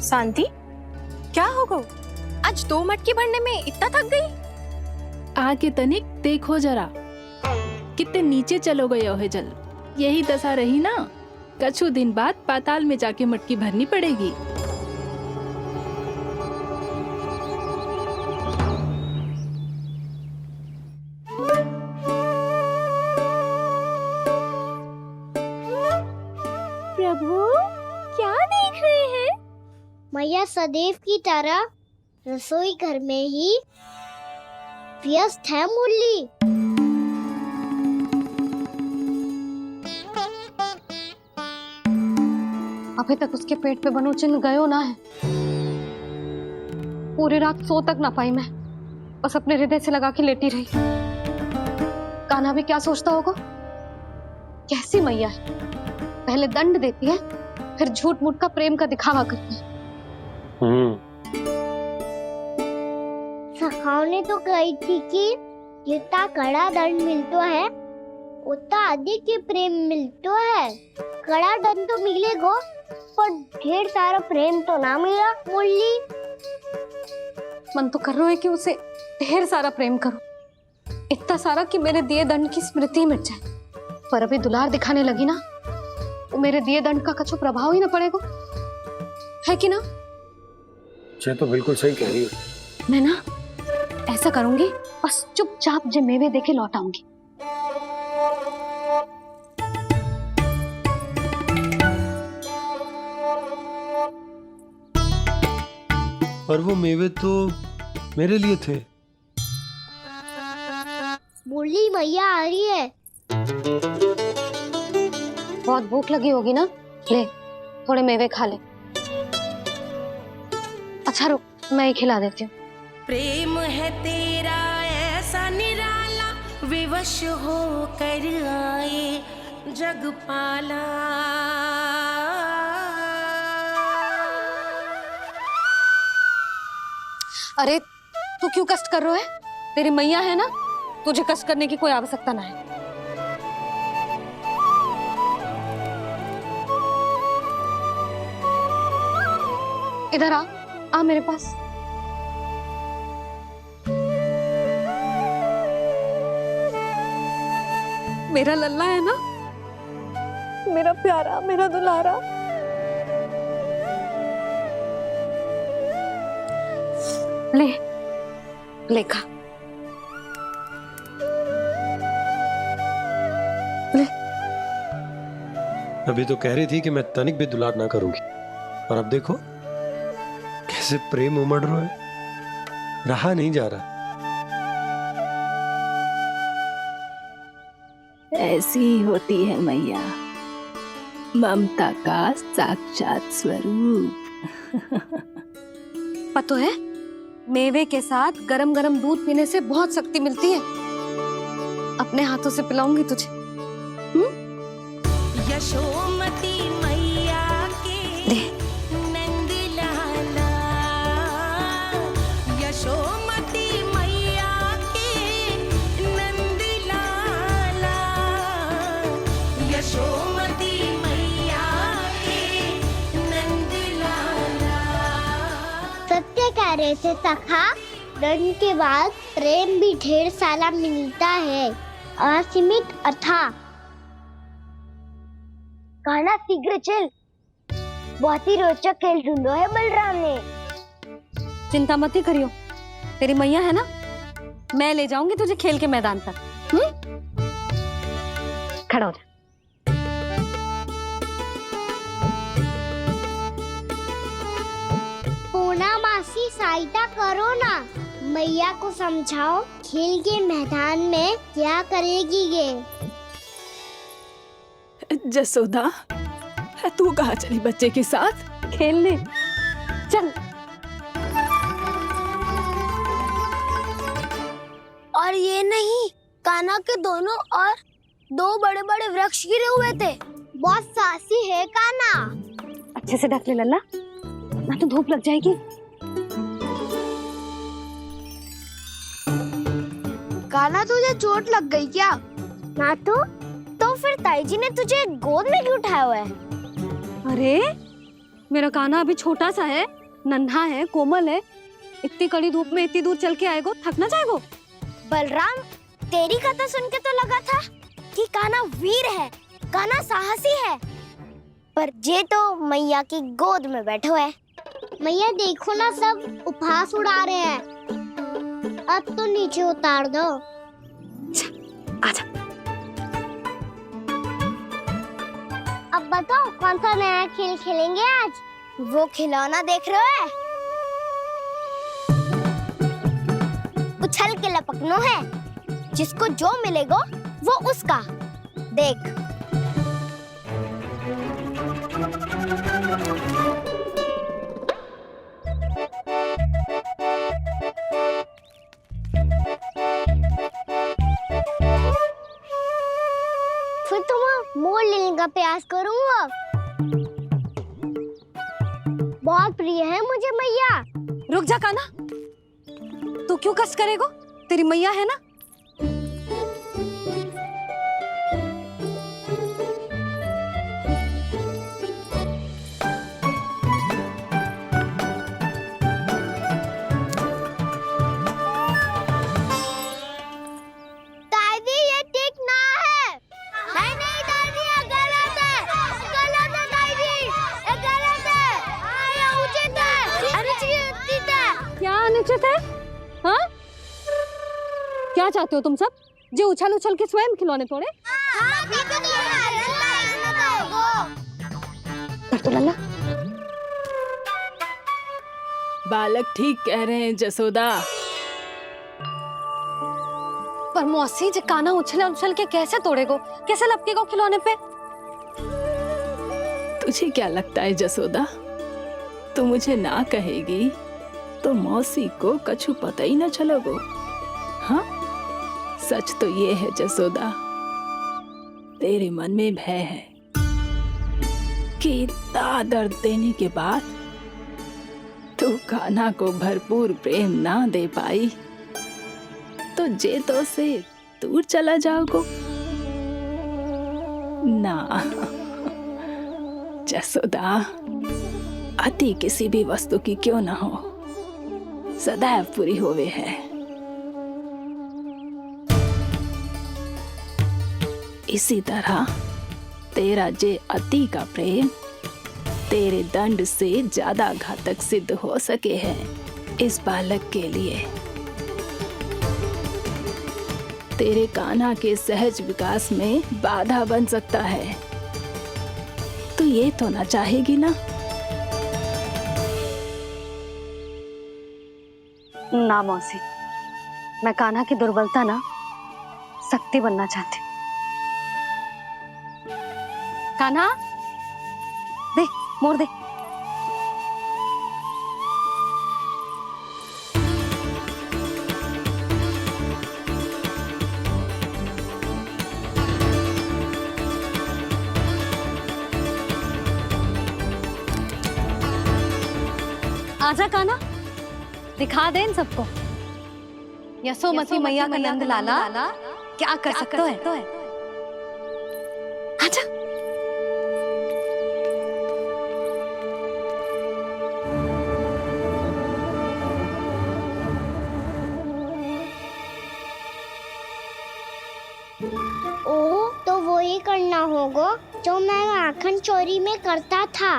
S3: शांति, क्या हो गो? आज 2 मटकी भरने में इतना थक गई?
S5: आके तनिक देखो जरा, कितने नीचे चलो गए हो जल। यही दशा रही ना, कछु दिन बाद पाताल में जाके मटकी भरनी पड़ेगी।
S3: प्रभु, क्या देख रहे हैं?
S4: मैया सदैव की तरह रसोई घर में ही व्यस्त है मुरली।
S2: अभी तक उसके पेट पे बनो चिन्ह गयो ना है। पूरी रात सो तक ना पाई मैं, बस अपने हृदय से लगा के लेटी रही। कान्हा भी क्या सोचता होगा, कैसी मैया है, पहले दंड देती है फिर झूठ मूठ का प्रेम का दिखावा करती है।
S4: सखाओ ने तो कही थी कि जितना कड़ा दंड मिलता है उतना अधिक ही प्रेम मिलता है। कड़ा दंड तो मिलेगा पर ढेर सारा प्रेम तो ना मिला मुरली।
S2: मन तो कर रहा है कि उसे ढेर सारा प्रेम करो, इतना सारा कि मेरे दिए दंड की स्मृति मिट जाए। पर अभी दुलार दिखाने लगी ना, तो मेरे दिए दंड का कछु प्रभाव ही ना पड़ेगा, है कि ना?
S17: ये तो बिल्कुल सही कह रही हो।
S2: मैं ना ऐसा करूंगी, बस चुपचाप जे मेवे देके लौट आऊंगी।
S17: पर वो मेवे तो मेरे लिए थे।
S4: मुरली मैया आ रही है।
S2: बहुत भूख लगी होगी ना, ले थोड़े मेवे खा ले। अच्छा रुक, मैं ही खिला देती हूँ।
S1: प्रेम है तेरा ऐसा निराला, विवश हो कर आए जग पाला।
S2: अरे तू क्यों कष्ट कर रहा है? तेरी मैया है ना, तुझे कष्ट करने की कोई आवश्यकता ना है। इधर आ मेरे पास। मेरा लल्ला है ना, मेरा प्यारा, मेरा दुलारा। ले ले खा, ले।
S17: अभी तो कह रही थी कि मैं तनिक भी दुलार ना करूंगी, और अब देखो कैसे प्रेम उमड़ रहा है, रहा नहीं जा रहा।
S5: ऐसी ही होती है मैया, ममता का साक्षात स्वरूप।
S2: पता है, मेवे के साथ गरम गरम दूध पीने से बहुत शक्ति मिलती है। अपने हाथों से पिलाऊंगी तुझे।
S1: यशोमती मैया के नंद लाला, यशोमती मैया के नंद लाला, यशोमती मैया के नंद लाला।
S4: सत्य कह रहे थे सखा, दंड के बाद प्रेम भी ढेर सारा मिलता है, असीमित अथाह। कान्हा शीघ्र चल, बहुत ही रोचक खेल ढूंढो है बलराम ने।
S2: चिंता मत ही करियो, तेरी मैया है ना, मैं ले जाऊंगी तुझे खेल के मैदान पर। खड़ा हो जा।
S4: मोना मासी सहायता करो ना, मैया को समझाओ खेल के मैदान में क्या करेगी ये।
S5: जसोदा, तू कहाँ चली बच्चे के साथ
S2: खेलने? चल।
S4: और ये नहीं, कान्हा के दोनों और 2 बड़े-बड़े वृक्ष गिरे हुए थे। बहुत साहसी है कान्हा।
S2: अच्छे से ढक ले लल्ला, ना तो धूप लग जाएगी।
S4: कान्हा तुझे चोट लग गई क्या? ना तो फिर ताई जी ने तुझे गोद में क्यों उठाया हुआ है?
S2: अरे मेरा कान्हा अभी छोटा सा है, नन्हा है, कोमल है। इतनी कड़ी धूप में इतनी दूर चल के आएगो, थक ना जाएगो।
S4: बलराम, तेरी कथा सुन के तो लगा था कि कान्हा वीर है, कान्हा साहसी है, पर जे तो मैया की गोद में बैठो है। मैया देखो ना, सब उपहास उड़ा रहे हैं। अब तो नीचे उतार दो।
S2: आजा।
S4: अब बताओ कौन सा नया खेल खेलेंगे आज? वो खिलौना देख रहे हो? उछल के लपकनो है, जिसको जो मिलेगा वो उसका। देख। फिर तुम मोड़ लेने का प्रयास करूंगा। बहुत प्रिय है मुझे मैया।
S2: रुक जा कान्हा, तू क्यों कष्ट करेगो? तेरी मैया है ना।
S4: दादी ये ठीक ना है। नहीं दादी, ये गलत है। गलत है दादी, ये गलत है। ये उचित है, अनुचित है।
S2: क्या अनुचित है? हाँ? क्या चाहते हो तुम सब? जो उछल उछल के स्वयं खिलौने तोड़े? कर तो लल्ला।
S5: बालक ठीक कह रहे हैं जसोदा।
S2: पर मौसी, जो कान्हा उछल उछल के कैसे तोड़ेगो, कैसे लपकेगो खिलौने पे?
S5: तुझे क्या लगता है जसोदा, तू मुझे ना कहेगी तो मौसी को कछु पता ही न चलोगो। हाँ, सच तो ये है जसोदा, तेरे मन में भय है कि इतना दर्द देने के बाद तू कान्हा को भरपूर प्रेम ना दे पाई तो जे तो से दूर चला जाओगो ना। जसोदा, अति किसी भी वस्तु की क्यों ना हो, सदैव पूरी होवे है। इसी तरह तेरा जे अति का प्रेम तेरे दंड से ज्यादा घातक सिद्ध हो सके है इस बालक के लिए। तेरे कान्हा के सहज विकास में बाधा बन सकता है। तो ये तो ना चाहेगी ना?
S2: ना मौसी, मैं कान्हा की दुर्बलता ना शक्ति बनना चाहती। कान्हा, दे, मोड़ दे। आजा कान्हा, दिखा दे इन सबको यशोमती मैया का नंद लाला क्या कर सकता है। आजा।
S4: ओ, तो वो ही करना होगा जो मैं माखन चोरी में करता था।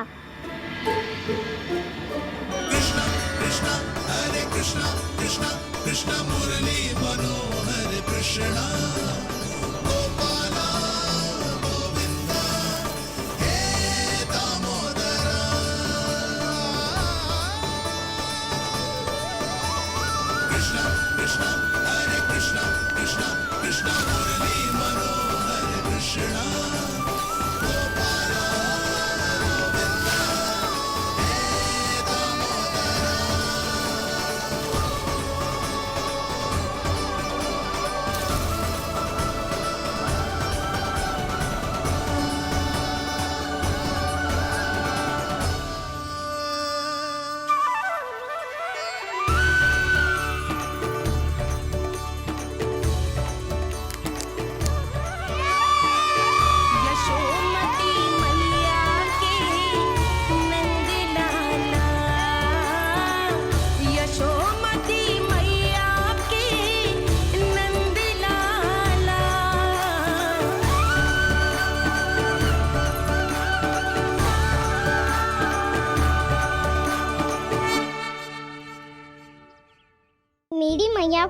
S6: कृष्णा कृष्णा कृष्णा मुरली मनोहर कृष्णा गोपाला गोविंदा हे दामोदरा।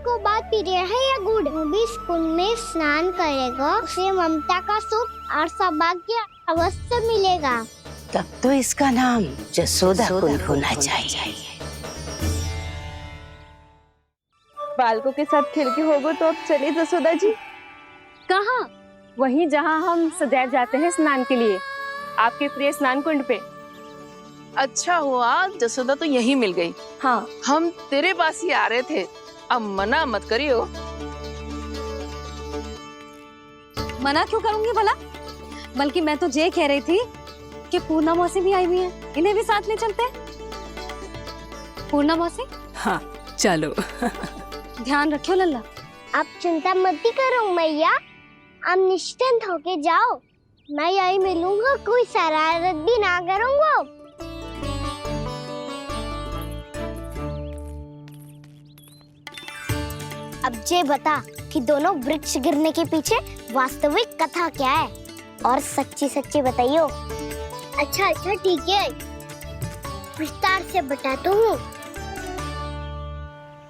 S4: को बात पी रहे हैं या गुड़? जो भी इस कुंड में स्नान करेगा उसे ममता का सुख और सौभाग्य अवश्य मिलेगा।
S11: तब तो इसका नाम जसोदा कुंड होना चाहिए।
S3: बालकों के साथ खेल के होगो तो अब चले जसोदा जी। कहाँ? वहीं जहाँ हम सदैव जाते हैं स्नान के लिए, आपके प्रिय स्नान कुंड पे।
S18: अच्छा हुआ जसोदा तो यही मिल गई।
S3: हाँ,
S18: हम तेरे पास ही आ रहे थे, अब मना मत करियो।
S2: मना क्यों करूंगी भला? बल्कि मैं तो ये कह रही थी कि पूर्णा मौसी भी आई हुई है, इन्हें भी साथ ले चलते हैं। पूर्णा मौसी?
S5: हाँ चलो।
S2: ध्यान रखियो लल्ला।
S4: आप चिंता मत करो मैया, आप निश्चिंत होके जाओ, मैं यही मिलूंगा, कोई शरारत भी ना करूंगा। अब ये बता कि दोनों वृक्ष गिरने के पीछे वास्तविक कथा क्या है, और सच्ची सच्ची बताइयो। अच्छा अच्छा ठीक है, विस्तार से बताता हूँ।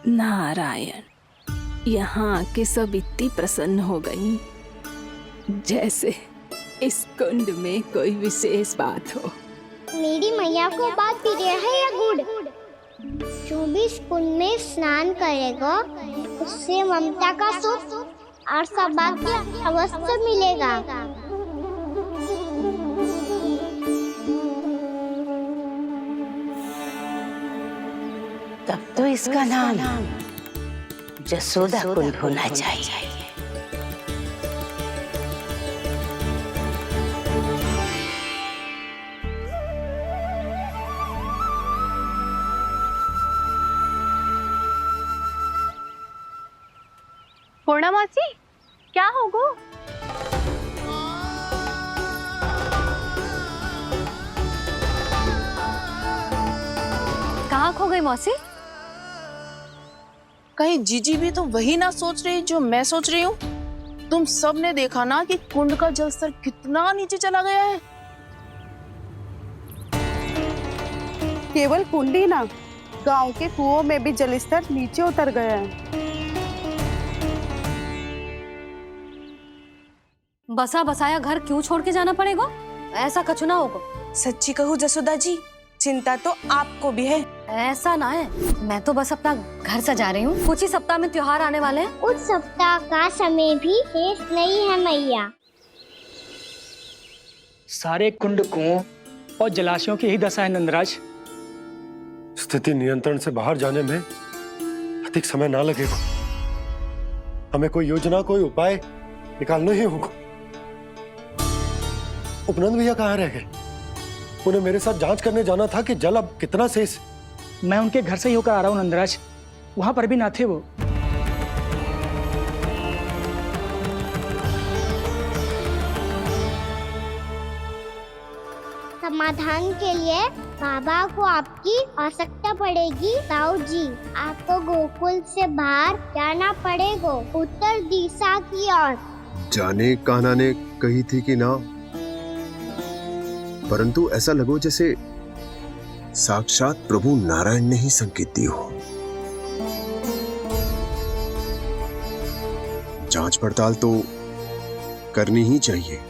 S5: नारायण, यहाँ के सब इतनी प्रसन्न हो गई जैसे इस कुंड में कोई विशेष बात हो।
S4: मेरी मैया को बात पी रहे हैं या गुड़? जो भी इस कुंड में स्नान करेगा उससे ममता का सुख और सौभाग्य अवश्य मिलेगा।
S11: तब तो इसका नाम जसोदा कुंड होना चाहिए।
S3: पूर्णा मौसी, क्या होगो?
S2: कहाँ खो गई मौसी?
S18: कहीं जीजी भी तो वही ना सोच रही जो मैं सोच रही हूँ? तुम सब ने देखा ना कि कुंड का जलस्तर कितना नीचे चला गया है।
S19: केवल कुंड ही ना, गांव के कुओं में भी जलस्तर नीचे उतर गया है।
S2: बसा बसाया घर क्यों छोड़ के जाना पड़ेगा? ऐसा कछु ना होगा।
S19: सच्ची कहूँ जसोदा जी, चिंता तो आपको भी है।
S2: ऐसा ना है, मैं तो बस अपना घर सजा रही हूँ। कुछ ही सप्ताह में त्योहार आने वाले हैं।
S4: उस सप्ताह का समय भी शेष नहीं है मैया।
S15: सारे कुंड कुओं और जलाशयों की ही दशा है नंदराज।
S17: स्थिति नियंत्रण से बाहर जाने में अधिक समय ना लगेगा। हमें कोई योजना, कोई उपाय निकालना ही होगा। उपनंद भैया कहाँ रह गए? उन्हें मेरे साथ जांच करने जाना था कि जल अब कितना शेष।
S15: मैं उनके घर से ही होकर आ रहा हूँ नंदराज, वहां पर भी ना थे वो।
S4: समाधान के लिए बाबा को आपकी आवश्यकता पड़ेगी। ताऊ जी, आपको गोकुल से बाहर जाना पड़ेगा, उत्तर दिशा की ओर।
S12: जाने कान्हा ने कही थी कि ना, परंतु ऐसा लगो जैसे साक्षात प्रभु नारायण ने ही संकेत दी हो। जांच पड़ताल तो करनी ही चाहिए।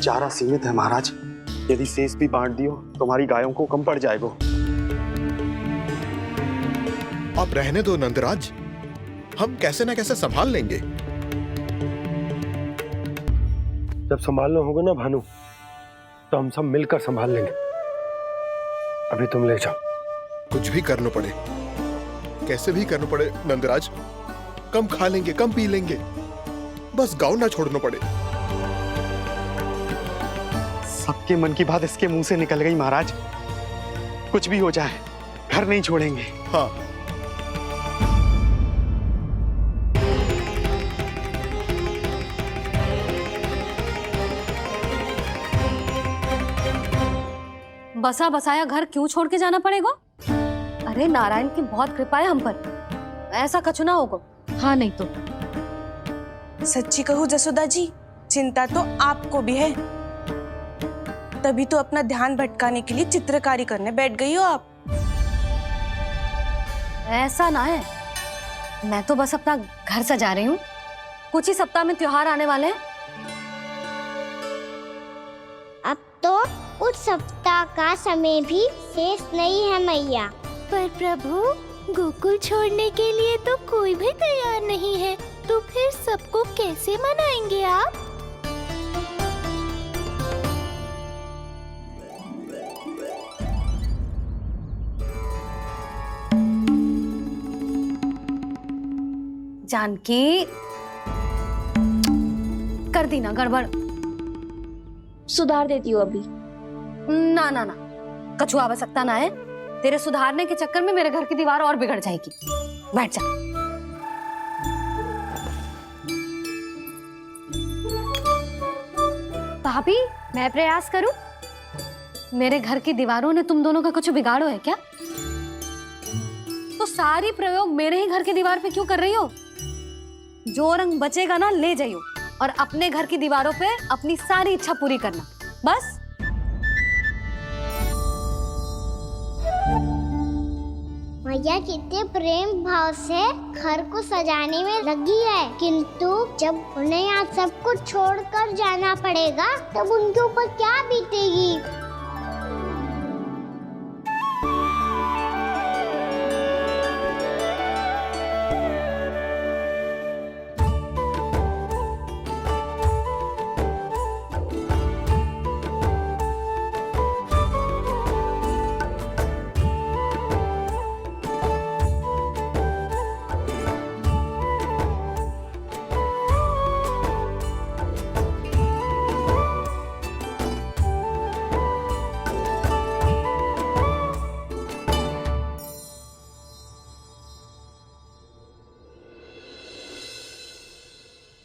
S20: चारा सीमित है महाराज, यदि शेष भी बांट दियो तो हमारी गायों को कम पड़ जाएगा।
S6: अब रहने दो नंदराज, हम कैसे न कैसे संभाल लेंगे।
S17: जब संभालना होगा ना भानु, तो हम सब मिलकर संभाल लेंगे। अभी तुम ले जाओ।
S6: कुछ भी करना पड़े, कैसे भी करना पड़े नंदराज, कम खा लेंगे, कम पी लेंगे, बस गाँव ना छोड़ना पड़े।
S20: सबके मन की बात इसके मुंह से निकल गई महाराज। कुछ भी हो जाए घर नहीं छोड़ेंगे।
S6: हाँ,
S2: बसा बसाया घर क्यों छोड़ के जाना पड़ेगा? अरे नारायण की बहुत कृपा है हम पर, ऐसा कछु ना होगा। हाँ नहीं तो
S18: सच्ची कहूँ जसोदा जी, चिंता तो आपको भी है, तभी तो अपना ध्यान भटकाने के लिए चित्रकारी करने बैठ गई हो आप।
S2: ऐसा ना है, मैं तो बस अपना घर सजा रही हूँ। कुछ ही सप्ताह में त्योहार आने वाले हैं।
S4: अब तो उस सप्ताह का समय भी शेष नहीं है मैया।
S1: पर प्रभु, गोकुल छोड़ने के लिए तो कोई भी तैयार नहीं है, तो फिर सबको कैसे मनाएंगे आप?
S2: जानकी, कर दी ना गड़बड़।
S9: सुधार देती हूँ अभी।
S2: ना ना ना, कछु आवश्यकता ना है। तेरे सुधारने के चक्कर में मेरे घर की दीवार और बिगड़ जाएगी। बैठ जा। भाभी, मैं प्रयास करूं? मेरे घर की दीवारों ने तुम दोनों का कुछ बिगाड़ो है क्या? तो सारी प्रयोग मेरे ही घर की दीवार पे क्यों कर रही हो? जो रंग बचेगा ना ले जाइयो, और अपने घर की दीवारों पे अपनी सारी इच्छा पूरी करना, बस।
S4: मैया कितने प्रेम भाव से घर को सजाने में लगी है, किंतु जब उन्हें यहाँ सब कुछ छोड़कर जाना पड़ेगा तब उनके ऊपर क्या बीतेगी?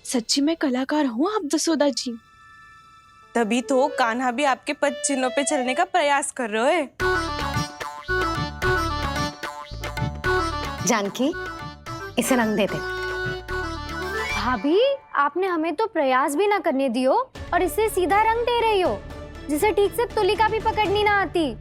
S18: सच्ची में कलाकार हूँ आप जसोदा जी, तभी तो कान्हा भी आपके पद चिन्हों पे चलने का प्रयास कर रहे हैं।
S2: जानकी, इसे रंग दे दे।
S1: भाभी, आपने हमें तो प्रयास भी ना करने दियो और इसे सीधा रंग दे रही हो, जिसे ठीक से तुलिका भी पकड़नी ना आती।